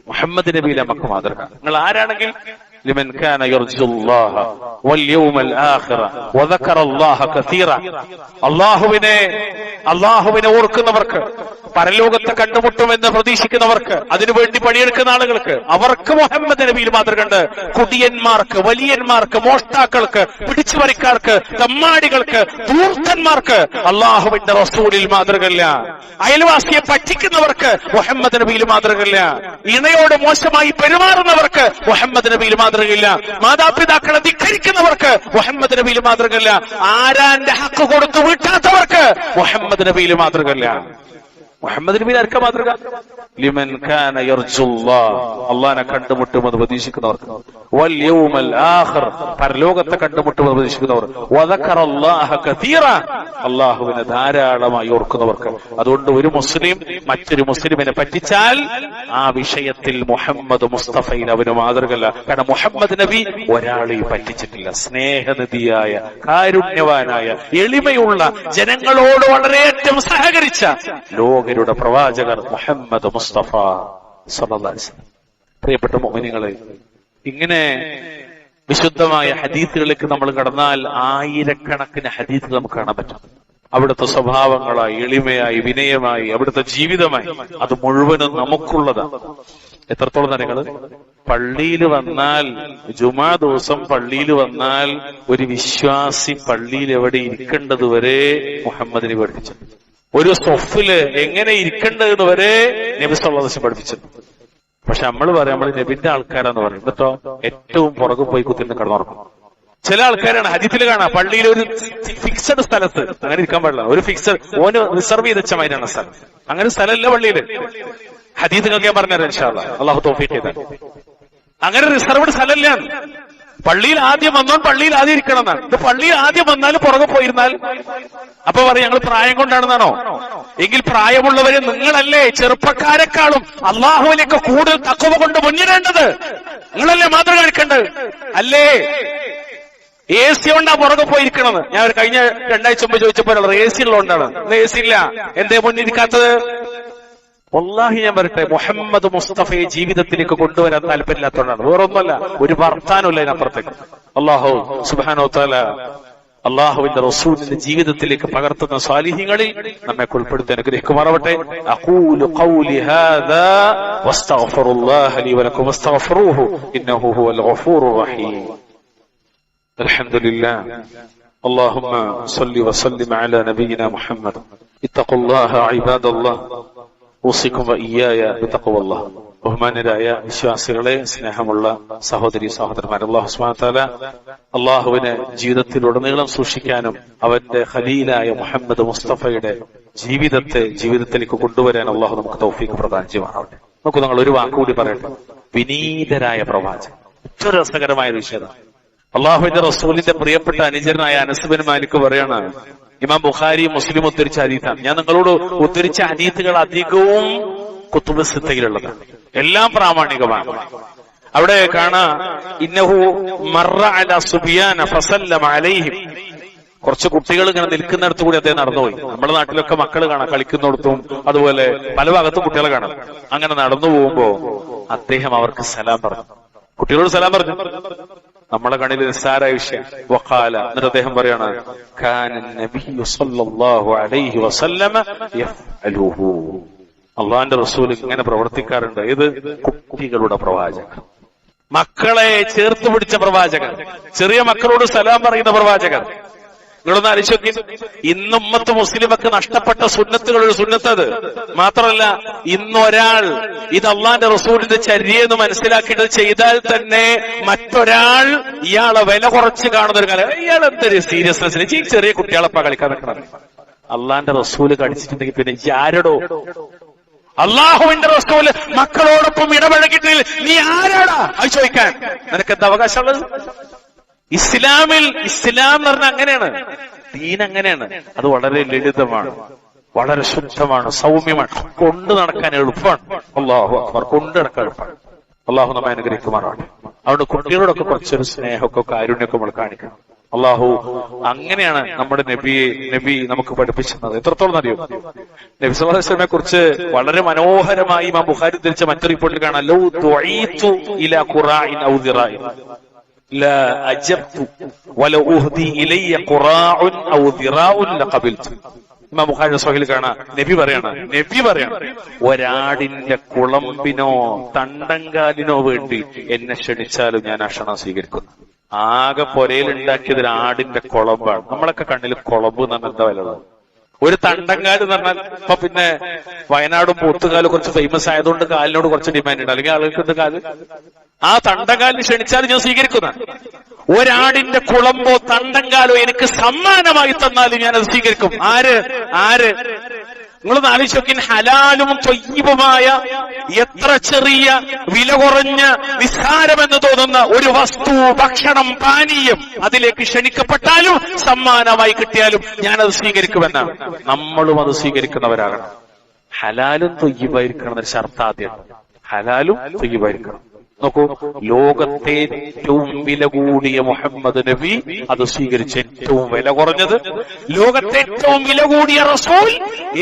മുഹമ്മദ് നബിയിലെ നമുക്ക് മാതൃക. നിങ്ങൾ ആരാണെങ്കിൽ ലിമൻ കാന യർജുല്ലാഹ വൽ യൗമൽ ആഖിറ വദക്കറ അല്ലാഹ കസീറ. അല്ലാഹുവിനെ ഓർക്കുന്നവർക്ക്, പരലോകത്തെ കണ്ടുമുട്ടുമെന്ന് പ്രതീക്ഷിക്കുന്നവർക്ക്, അതിനുവേണ്ടി പണിയെടുക്കുന്ന ആളുകൾക്ക്, അവർക്ക് മുഹമ്മദ് നബിയിൽ മാതൃകണ്ട്. കുടിയന്മാർക്ക്, വലിയന്മാർക്ക്, മോഷ്ടാക്കൾക്ക്, പിടിച്ചുപറിക്കാർക്ക്, തമ്മാടികൾക്ക്, ധൂർത്തന്മാർക്ക് അള്ളാഹുവിന്റെ റസൂലിൽ മാതൃകയില്ല. അയൽവാസിയെ പറ്റിക്കുന്നവർക്ക് മുഹമ്മദ് നബിയിൽ മാതൃകയില്ല. ഇണയോട് മോശമായി പെരുമാറുന്നവർക്ക് മുഹമ്മദ് നബിയിൽ മാതൃകയില്ല. മാതാപിതാക്കളെ ധിക്കരിക്കുന്നവർക്ക് മുഹമ്മദ് നബിയിൽ മാതൃകയില്ല. ആരാന്റെ ഹക്ക് കൊടുത്തു വീട്ടാത്തവർക്ക് മുഹമ്മദ് നബിയിൽ മാതൃകയില്ല. മുഹമ്മദ് നബി ആർക്കാ മാതൃക? ലിമൻ കാന യർജുല്ലാഹ്, അല്ലാഹനെ കണ്ടുമുട്ടുമെന്ന് പ്രതീക്ഷിക്കുന്നവർക്ക്, വൽ യൗമൽ ആഖിർ, പരലോകത്തെ കണ്ടുമുട്ടുമെന്ന് പ്രതീക്ഷിക്കുന്നവർ, വദക്കറല്ലാഹ കസീറ, അല്ലാഹുവിനെ ധാരാളമായി ഓർക്കുന്നവർക്ക്. അതുകൊണ്ട് ഒരു മുസ്ലിം മറ്റൊരു മുസ്ലിമിനെ പറ്റിച്ചാൽ ആ വിഷയത്തിൽ മുഹമ്മദ് മുസ്തഫയിൽ അവന് മാതൃകല്ല. കാരണം മുഹമ്മദ് നബി ഒരാളെയും പറ്റിച്ചിട്ടില്ല. സ്നേഹനിധിയായ, കാരുണ്യവാനായ, എളിമയുള്ള, ജനങ്ങളോട് വളരെയേറ്റം സഹകരിച്ച ലോകരുടെ പ്രവാചകർ മുഹമ്മദ് മുസ്തഫ സല്ലല്ലാഹു അലൈഹി വസല്ലം. പ്രിയപ്പെട്ട മുഅ്മിനീങ്ങളെ, ഇങ്ങനെ വിശുദ്ധമായ ഹദീസുകളിലേക്ക് നമ്മൾ കടന്നാൽ ആയിരക്കണക്കിന് ഹദീസുകൾ നമുക്ക് കാണാൻ പറ്റും. അവിടുത്തെ സ്വഭാവങ്ങളായി, എളിമയായി, വിനയമായി, അവിടുത്തെ ജീവിതമായി, അത് മുഴുവനും നമുക്കുള്ളതാണ്. എത്രത്തോളം നിങ്ങള് പള്ളിയിൽ വന്നാൽ, ജുമാ ദിവസം പള്ളിയിൽ വന്നാൽ ഒരു വിശ്വാസി പള്ളിയിൽ എവിടെ ഇരിക്കേണ്ടത് വരെ മുഹമ്മദിനെ പഠിപ്പിച്ചു. ഒരു സൊഫില് എങ്ങനെ ഇരിക്കേണ്ടതെന്ന് വരെ നബി സല്ലല്ലാഹു അലൈഹി വസല്ലം പഠിപ്പിച്ചു. പക്ഷെ നമ്മൾ പറയാം നമ്മൾ നബിന്റെ ആൾക്കാരാന്ന് പറയും. എന്നിട്ടോ ഏറ്റവും പുറകെ പോയി കുത്തിന്ന് കിടന്നുറക്കും. ചില ആൾക്കാരാണ് ഹദീസിൽ കാണാം, പള്ളിയിൽ ഒരു ഫിക്സഡ് സ്ഥലത്ത് അങ്ങനെ ഇരിക്കാൻ പാടില്ല. ഒരു ഫിക്സഡ് ഓന് റിസർവ് ചെയ്ത് വെച്ചമാതിരിയാണ് സ്ഥലം. അങ്ങനെ സ്ഥലമല്ല പള്ളിയില്. ഹദീസുകൾക്ക് ഞാൻ പറഞ്ഞുതരാം ഇൻഷാ അല്ലാഹ്, അള്ളാഹു തൗഫീഖ് ചെയ്താൽ. അങ്ങനെ റിസർവ്ഡ് സ്ഥലമല്ല. പള്ളിയിൽ ആദ്യം വന്നോൻ പള്ളിയിൽ ആദ്യം ഇരിക്കണം എന്നാണ്. ഇത് പള്ളിയിൽ ആദ്യം വന്നാൽ പുറകെ പോയിരുന്നാൽ അപ്പൊ പറയും ഞങ്ങൾ പ്രായം കൊണ്ടാണെന്നാണോ? എങ്കിൽ പ്രായമുള്ളവരെ നിങ്ങളല്ലേ ചെറുപ്പക്കാരെക്കാളും അള്ളാഹുവിലേക്ക് കൂടുതൽ തഖ്വ കൊണ്ട് മുന്നിടേണ്ടത്? നിങ്ങളല്ലേ മാതൃക കാണിക്കേണ്ടത്? അല്ലേ? AC കൊണ്ടാ പുറകെ പോയിരിക്കണത്. ഞാൻ കഴിഞ്ഞ 2 ആഴ്ച മുമ്പ് ചോദിച്ചപ്പോൾ AC ഉള്ളതുകൊണ്ടാണ്. AC ഇല്ല, എന്തേ മുന്നിരിക്കാത്തത്? വല്ലാഹി ഞാൻ പറയട്ടെ, മുഹമ്മദ് മുസ്തഫയെ ജീവിതത്തിലേക്ക് കൊണ്ടുവരാൻ താല്പര്യമില്ലാത്തതുകൊണ്ടാണ്. വേറൊന്നുമല്ല, ഒരു വർത്താനമില്ല അതിനപ്പുറത്തേക്ക്. അല്ലാഹു സുബ്ഹാനഹു വ തആല അള്ളാഹുവിന്റെ റസൂലിന്റെ ജീവിതത്തിലേക്ക് പകർത്തുന്ന സ്വാലിഹീങ്ങളിൽ നമ്മെ ഉൾപ്പെടുത്തി അനുഗ്രഹിക്കുമാറാവട്ടെ. അഖൂലു ഖൗലി ഹാദാ വസ്തഗ്ഫിറുല്ലാഹ ലി വലക്കും വസ്തഗ്ഫിറൂഹു ഇന്നഹു ഹുവൽ ഗഫൂറുർ റഹീം. അൽഹംദുലില്ലാഹ്. اللهم صل وسلم على نبينا محمد. اتقوا الله عباد الله. ഊസിക്കും വഇയ്യായ ബിതഖ്വല്ലാഹ്. ബഹുമാനരായ വിശ്വാസികളെ, സ്നേഹമുള്ള സഹോദരി സഹോദരന്മാർ, അല്ലാഹു സുബ്ഹാനഹു വ തആല അള്ളാഹുവിനെ ജീവിതത്തിലുടനീളം സൂക്ഷിക്കാനും അവന്റെ ഖലീലായ മുഹമ്മദ് മുസ്തഫയുടെ ജീവിതത്തിലേക്ക് കൊണ്ടുവരാൻ അള്ളാഹു നമുക്ക് തൗഫീഖ് പ്രദാനം ചെയ്യുമാറാവട്ടെ. നമുക്ക് നിങ്ങൾ ഒരു വാക്കുകൂടി പറയട്ടെ. വിനീതരായ പ്രവാചകൻ. ഏറ്റവും രസകരമായ വിഷയം, അള്ളാഹുവിന്റെ റസൂലിന്റെ പ്രിയപ്പെട്ട അനുചരനായ അനസ് ബിൻ മാലിക് പറയാണ്, ഇമാം ബുഖാരി മുസ്ലിം ഉദ്ധരിച്ച ഹദീസാണ്. ഞാൻ നിങ്ങളോട് ഉദ്ധരിച്ച ഹദീസുകൾ അധികവും കുത്തുബ് സിത്തയിലുള്ളതാണ്. എല്ലാം പ്രാമാണികമാണ്. അവിടെ കാണാ ഇന്നഹു മറ അലാ സുബിയാന ഫസല്ലമ അലൈഹിം. കുറച്ച് കുട്ടികൾ ഇങ്ങനെ നിൽക്കുന്നിടത്ത് കൂടി അദ്ദേഹം നടന്നുപോയി. നമ്മുടെ നാട്ടിലൊക്കെ മക്കൾ കാണാം കളിക്കുന്നിടത്തും, അതുപോലെ പല ഭാഗത്തും കുട്ടികളെ കാണാം. അങ്ങനെ നടന്നു പോകുമ്പോ അദ്ദേഹം അവർക്ക് സലാം പറഞ്ഞു. കുട്ടികളോട് സലാം പറഞ്ഞു. നമ്മളെ കണ്ണിൽ നിസ്സാരായ വിഷയം. വഖാല, എന്നിട്ട് അദ്ദേഹം പറയാണ്, കാന നബിയ്യു സ്വല്ലല്ലാഹു അലൈഹി വസല്ലമ യഫ്അലുഹു. അള്ളാഹുവിന്റെ റസൂൽ ഇങ്ങനെ പ്രവർത്തിക്കാറുണ്ട്. ഇത് കുട്ടികളുടെ പ്രവാചകൻ, മക്കളെ ചേർത്ത് പിടിച്ച പ്രവാചകൻ, ചെറിയ മക്കളോട് സലാം പറയുന്ന പ്രവാചകൻ. നിങ്ങളൊന്ന് ആലോചിച്ച് നോക്കി. ഇന്ന് ഉമ്മത്ത് മുസ്ലിമൊക്കെ നഷ്ടപ്പെട്ട സുന്നത്തുകളൊരു സുന്നത്തത് മാത്രമല്ല, ഇന്നൊരാൾ ഇത് അള്ളാന്റെ റസൂലിന്റെ ചര്യയെന്ന് മനസ്സിലാക്കിയിട്ട് ചെയ്താൽ തന്നെ മറ്റൊരാൾ ഇയാളെ വില കുറച്ച് കാണുന്ന ഒരു കാലം. ഇയാൾ എന്തൊരു സീരിയസ്നെസ്സിന് ഈ ചെറിയ കുട്ടികളെപ്പാ കളിക്കാൻ നിൽക്കണം. അള്ളാന്റെ റസൂല് കടിച്ചിട്ടുണ്ടെങ്കിൽ പിന്നെ ആരടോ? അള്ളാഹുവിന്റെ റസൂല് മക്കളോടൊപ്പം ഇടപഴകിയിട്ടില്ല, നീ ആരാടാ അത് ചോദിക്കാൻ? നിനക്ക് എന്താ അവകാശമുള്ളത്? ഇസ്ലാം എന്ന് പറഞ്ഞാൽ അങ്ങനെയാണ്, ദീൻ അങ്ങനെയാണ്. അത് വളരെ ലളിതമാണ്, വളരെ ശുദ്ധമാണ്, സൗമ്യമാണ്, കൊണ്ടു നടക്കാൻ എളുപ്പമാണ്. അല്ലാഹു അക്ബർ, കൊണ്ടു നടക്കാൻ എളുപ്പമാണ്. അള്ളാഹു നമ്മെ അനുഗ്രഹിക്കുമാറാണ്. അതുകൊണ്ട് കുട്ടികളോടൊക്കെ കുറച്ചൊരു സ്നേഹമൊക്കെ കാരുണ്യമൊക്കെ നമ്മൾ കാണിക്കണം. അള്ളാഹു അങ്ങനെയാണ് നമ്മുടെ നബി നമുക്ക് പഠിപ്പിച്ചത്. എത്രത്തോളം അറിയോ? നബി സല്ലല്ലാഹു അലൈഹി വസല്ലമയെ കുറിച്ച് വളരെ മനോഹരമായി ഇമാം ബുഖാരി ഉദ്ധരിച്ച മറ്റൊരു റിപ്പോർട്ടിൽ കാണാം, ലൗ ദുഈതു ഇലാ ഖുറാഇൻ ഔ ദിറാഇൻ ലാ അജബ്തു വലൗ ഉഹ്ദി ഇലയ്യ ഖുറാഉൻ ഔ ദിറാഉൻ ലഖബിൽതു. ഇമാം ബുഖാരി സ്വഹീഹിൽ കാണാം, നബി പറയാണ് ഒരാടിന്റെ കുളമ്പിനോ തണ്ടങ്കാലിനോ വേണ്ടി എന്നെ ക്ഷണിച്ചാലും ഞാൻ ആ ക്ഷണം സ്വീകരിക്കുന്നു. ആകെ പൊരയിലുണ്ടാക്കിയത് ആടിന്റെ കുളമ്പാണ്. നമ്മളൊക്കെ കണ്ണിൽ കുളമ്പ് എന്ന് പറഞ്ഞാൽ എന്താ വില? ഒരു തണ്ടങ്കാല് എന്ന് പറഞ്ഞാൽ ഇപ്പൊ പിന്നെ വയനാടും പോത്തുകാലും കുറച്ച് ഫേമസ് ആയതുകൊണ്ട് കാലിനോട് കുറച്ച് ഡിമാൻഡ് ഉണ്ട്. അല്ലെങ്കിൽ ആളുകൾക്ക് കാല് ആ തണ്ടങ്കാലിന് ക്ഷണിച്ചാൽ ഞാൻ സ്വീകരിക്കുന്ന. ഒരാടിന്റെ കുളമ്പോ തണ്ടങ്കാലോ എനിക്ക് സമ്മാനമായി തന്നാലും ഞാൻ അത് സ്വീകരിക്കും. ആര് നിങ്ങളൊന്ന് ആലോചിച്ച്, ഹലാലും ത്വയ്യിബുമായ എത്ര ചെറിയ വില കുറഞ്ഞ നിസ്സാരമെന്ന് തോന്നുന്ന ഒരു വസ്തു, ഭക്ഷണം, പാനീയം അതിലേക്ക് ക്ഷണിക്കപ്പെട്ടാലും സമ്മാനമായി കിട്ടിയാലും ഞാനത് സ്വീകരിക്കുമെന്നാണ്. നമ്മളും അത് സ്വീകരിക്കുന്നവരാകണം. ഹലാലും ത്വയ്യിബായിരിക്കണം എന്നൊരു ഷർത്ത് ആദ്യം. ഹലാലും ത്വയ്യിബായിരിക്കണം. നോക്കൂ, ലോകത്തെ ഏറ്റവും വില കൂടിയ മുഹമ്മദ് നബി അത് സ്വീകരിച്ച് ഏറ്റവും വില കുറഞ്ഞത്, ലോകത്തെ ഏറ്റവും വില കൂടിയ റസൂൽ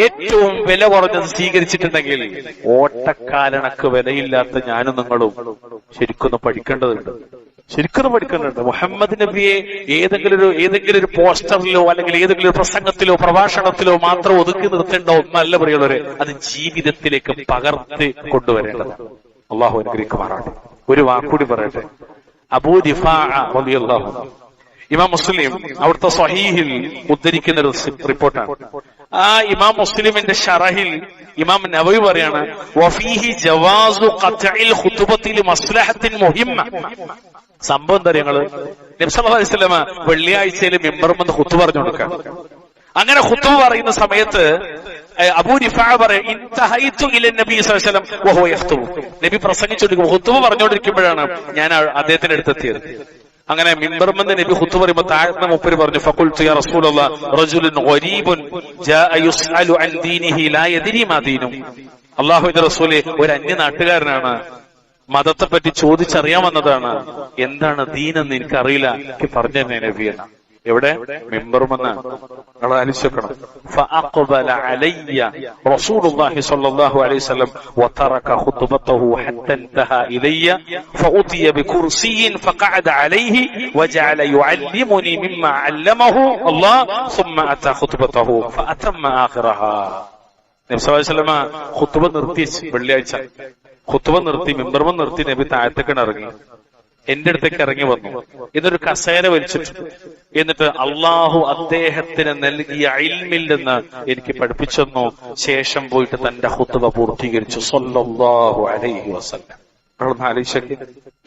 ഏറ്റവും വില കുറഞ്ഞത് സ്വീകരിച്ചിട്ടുണ്ടെങ്കിൽ ഓട്ടക്കാലണക്ക് വിലയില്ലാത്ത ഞാനും നിങ്ങളും ശരിക്കൊന്ന് പഠിക്കേണ്ടതുണ്ട്. മുഹമ്മദ് നബിയെ ഏതെങ്കിലും ഒരു പോസ്റ്ററിലോ അല്ലെങ്കിൽ ഏതെങ്കിലും ഒരു പ്രസംഗത്തിലോ പ്രഭാഷണത്തിലോ മാത്രം ഒതുക്കി നിർത്തേണ്ട ഒന്നല്ല പ്രിയമുള്ളവരെ, അത് ജീവിതത്തിലേക്ക് പകർത്തി കൊണ്ടുവരേണ്ടത്. അള്ളാഹു അനുഗ്രഹിക്കുമാറാണ്. ഒരു വാക്കുകൂടി പറയട്ടെ. അബൂ ദിഫാഅ റളിയല്ലാഹു അൻഹു, ഇമാം മുസ്ലിം അവിടുത്തെ സ്വഹീഹിൽ ഉദ്ധരിക്കുന്ന ഒരു റിപ്പോർട്ടാണ്. ആ ഇമാം മുസ്ലിമിന്റെ ഷറഹിൽ ഇമാം നവവി പറയാണ്, വഫീഹി ജവാസു ഖത്ഇൽ ഖുതുബത്തി ലിമസ്ലഹത്തിൻ മുഹിമ്മ. സംഭവം എന്താ? നബി സല്ലല്ലാഹു അലൈഹി വസല്ലം വെള്ളിയാഴ്ചയിൽ മിമ്പറുമെന്ന് ഖുതുബ പറഞ്ഞു കൊടുക്കാൻ. അങ്ങനെ ഖുതുബ പറയുന്ന സമയത്ത് അബൂ ദിഫാഅ പറയും, ഇൻതഹൈതു ഇല നബി സ്വല്ലല്ലാഹു അലൈഹി വസല്ലം വഹുവ യഖ്തുബു. നബി പ്രസംഗിച്ചുകൊണ്ടിരിക്കുമ്പോൾ ഖുതുബ പറഞ്ഞുകൊണ്ടിരിക്കുമ്പോഴാണ് ഞാൻ അദ്ദേഹത്തിന്റെ അടുത്തെത്തിയത്. അങ്ങനെ മിമ്പറുമെന്ന് നബി ഖുതുബ പറയുമ്പോൾ താഴ്ന്ന മൂപ്പര് പറഞ്ഞു, ഫഖുൽതു യാ റസൂലല്ലാഹ് റജുലുൻ ഗരീബുൻ ജാഅ യുസ്അലു അൻ ദീനിഹി ലാ യദ്രി മാ ദീനു. അല്ലാഹുവിന്റെ റസൂലേ, ഒരു അന്യ നാട്ടുകാരനാണ്, മതത്തെപ്പറ്റി ചോദിച്ചറിയാൻ വന്നതാണ്, എന്താണ് ദീനെന്ന് എനിക്കറിയില്ല, എനിക്ക് പറഞ്ഞു തന്നെ നബിയെന്ന. എവിടെ? മിമ്പറുമെന്ന് നിങ്ങൾ ആലോചിക്കണം. فأقبل علي رسول الله صلى الله عليه وسلم وترك خطبته حتى انتهى إلي فأتي بكرسي فقعد عليه وجعل يعلمني مما علمه الله ثم أتى خطبته فأتم آخرها. നബി സല്ലല്ലാഹു അലൈഹി വസല്ലം ഖുതുബ നിർത്തി, വെള്ളിയാഴ്ച ഖുതുബ നിർത്തി, മിമ്പറും നിർത്തി, നബി താഴത്തേക്ക് ഇറങ്ങി, എന്റെ അടുത്തേക്ക് ഇറങ്ങി വന്നു. ഇതൊരു കസേര വലിച്ചിട്ടു. എന്നിട്ട് അള്ളാഹു അദ്ദേഹത്തിന് നൽകിയ ഇൽമിൽ നിന്ന് എനിക്ക് പഠിപ്പിച്ചെന്നു. ശേഷം പോയിട്ട് തന്റെ ഖുതുബ പൂർത്തീകരിച്ചു സ്വല്ലല്ലാഹു അലൈഹി വസല്ലം.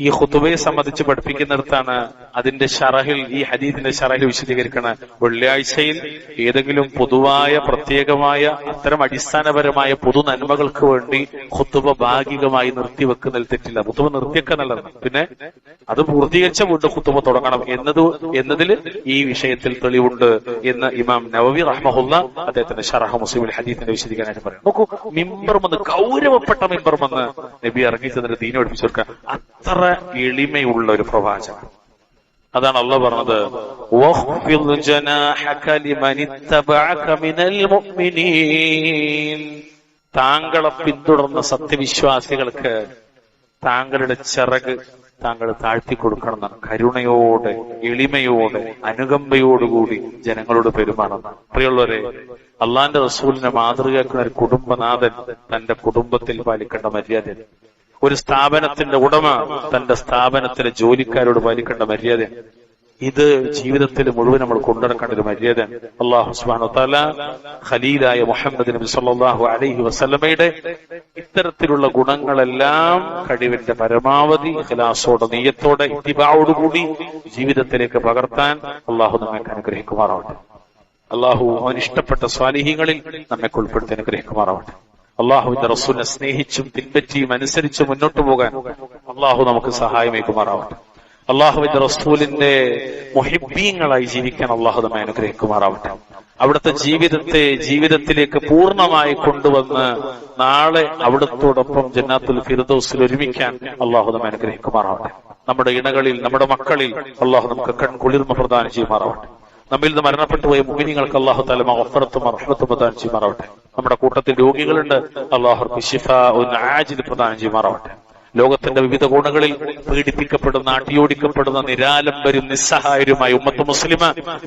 ഈ ഖുതുബയെ സംബന്ധിച്ച് പഠിപ്പിക്കുന്നിടത്താണ് അതിന്റെ ഷറഹിൽ, ഈ ഹദീസിന്റെ ഷറഹിൽ വിശദീകരിക്കണ, വെള്ളിയാഴ്ചയിൽ ഏതെങ്കിലും പൊതുവായ പ്രത്യേകമായ അത്തരം അടിസ്ഥാനപരമായ പൊതു നന്മകൾക്ക് വേണ്ടി ഖുതുബ ഭാഗികമായി നിർത്തിവെക്കുന്നതിൽ തെറ്റില്ല. ഖുതുബ നിർത്തിയൊക്കെ നല്ലതാണ്, പിന്നെ അത് പൂർത്തീകരിച്ച വീണ്ടും ഖുതുബ തുടങ്ങണം എന്നതിൽ ഈ വിഷയത്തിൽ തെളിവുണ്ട് എന്ന് ഇമാം നവവി റഹ്മഹുല്ല അദ്ദേഹത്തിന്റെ ഷറഹ് മുസ്ലിമിൽ ഹദീസിന്റെ വിശദീകരണമായിട്ട് പറയും. നോക്കൂ, മിമ്പറുമെന്ന്, ഗൗരവപ്പെട്ട മിമ്പറുമെന്ന് നബി ഇറങ്ങി ചെന്നിട്ട് ദീന പഠിപ്പിച്ചു കൊടുക്കുക. അത്ര എളിമയുള്ള ഒരു പ്രവാചകൻ. അതാണ് അല്ലാഹു പറഞ്ഞത്, വഖ്ഫിദ് ജനാഹക ലിമനിത്തബഅക മിനൽ മുഅ്മിനീൻ. താങ്കളെ പിന്തുടർന്ന സത്യവിശ്വാസികൾക്ക് താങ്കളുടെ ചിറക് താങ്കൾ താഴ്ത്തി കൊടുക്കണം എന്നാണ്. കരുണയോടെ, എളിമയോടെ, അനുകമ്പയോടുകൂടി ജനങ്ങളോട് പെരുമാറണം. പ്രിയമുള്ളവരെ, അള്ളാന്റെ റസൂലിനെ മാതൃകയാക്കുന്ന ഒരു കുടുംബനാഥൻ തന്റെ കുടുംബത്തിൽ പാലിക്കേണ്ട മര്യാദ, ഒരു സ്ഥാപനത്തിന്റെ ഉടമ തന്റെ സ്ഥാപനത്തിലെ ജോലിക്കാരോട് പാലിക്കേണ്ട മര്യാദ, ഇത് ജീവിതത്തിൽ മുഴുവൻ നമ്മൾ കൊണ്ടുനടക്കേണ്ട ഒരു മര്യാദ. അല്ലാഹു സുബ്ഹാനഹു വ തആല ഖലീലായ മുഹമ്മദ് നബി സല്ലല്ലാഹു അലൈഹി വസല്ലമയുടെ ഇത്തരത്തിലുള്ള ഗുണങ്ങളെല്ലാം കഴിവിന്റെ പരമാവധി ഇഖ്ലാസോടെ, നിയ്യത്തോടെ, ഇത്തിബാഅോടുകൂടി ജീവിതത്തിലേക്ക് പകർത്താൻ അല്ലാഹു നമ്മെ അനുഗ്രഹിക്കുമാറാവട്ടെ. അല്ലാഹു അവൻ ഇഷ്ടപ്പെട്ട സ്വാലിഹീങ്ങളിൽ നമ്മെ ഉൾപ്പെടുത്തി അനുഗ്രഹിക്കുമാറാവട്ടെ. അള്ളാഹുവിന്റെ റസൂലിനെ സ്നേഹിച്ചും പിൻപറ്റിയും അനുസരിച്ചും മുന്നോട്ട് പോകാൻ അള്ളാഹു നമുക്ക് സഹായമേകുമാറാവട്ടെ. അള്ളാഹുവിന്റെ റസൂലിന്റെ മുഹിബ്ബീങ്ങളായി ജീവിക്കാൻ അള്ളാഹു നമ്മെ അനുഗ്രഹിക്കുമാറാവട്ടെ. അവിടുത്തെ ജീവിതത്തിലേക്ക് പൂർണ്ണമായി കൊണ്ടുവന്ന് നാളെ അവിടത്തോടൊപ്പം ജന്നാത്തുൽ ഫിർദൗസിൽ ഒരുമിക്കാൻ അള്ളാഹു നമ്മെ അനുഗ്രഹിക്കുമാറാവട്ടെ. നമ്മുടെ ഇണകളിൽ, നമ്മുടെ മക്കളിൽ അള്ളാഹു നമുക്ക് കൺകുളിർമ പ്രദാനം ചെയ്യുമാറാവട്ടെ. നമ്മിൽ നിന്ന് മരണപ്പെട്ടുപോയ മുഅ്മിനീങ്ങൾക്ക് അള്ളാഹു തആല മഗ്ഫിറത്തും റഹ്മത്തും പ്രദാനം ചെയ്യുമാറാവട്ടെ. നമ്മുടെ കൂട്ടത്തിൽ രോഗികളുണ്ട്, അള്ളാഹു ശിഫാഉൻ ആജിൽ പ്രദാനം ചെയ്യുമാറാവട്ടെ. ലോകത്തിന്റെ വിവിധ കോണുകളിൽ പീഡിപ്പിക്കപ്പെടുന്ന, അടിയോടിക്കപ്പെടുന്ന നിരാലംബരും നിസ്സഹായരുമായ ഉമ്മത്ത് മുസ്ലിമ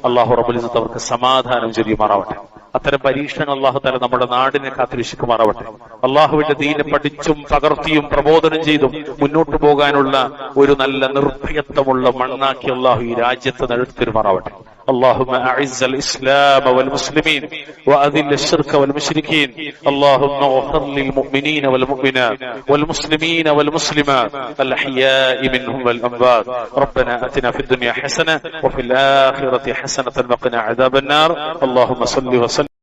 അള്ളാഹു റബ്ബുൽ ഇസ്സത്ത് അവർക്ക് സമാധാനം ചൊരിയുമാറാവട്ടെ. അത്തരം പരീക്ഷണങ്ങൾ അള്ളാഹു തആല നമ്മുടെ നാടിനെ കാത്തുരക്ഷിക്കുമാറാവട്ടെ. അള്ളാഹുവിന്റെ ദീനെ പഠിച്ചും പകർത്തിയും പ്രബോധനം ചെയ്തും മുന്നോട്ടു പോകാനുള്ള ഒരു നല്ല നിർഭയത്വമുള്ള മണ്ണാക്കി അള്ളാഹു ഈ രാജ്യത്ത് നിലനിർത്തുമാറാവട്ടെ. اللهم أعز الإسلام والمسلمين وأذل الشرك والمشركين. اللهم اغفر للمؤمنين والمؤمنات والمسلمين والمسلمات الأحياء منهم والأموات. ربنا آتنا في الدنيا حسنة وفي الآخرة حسنة وقنا عذاب النار. اللهم صل وسلم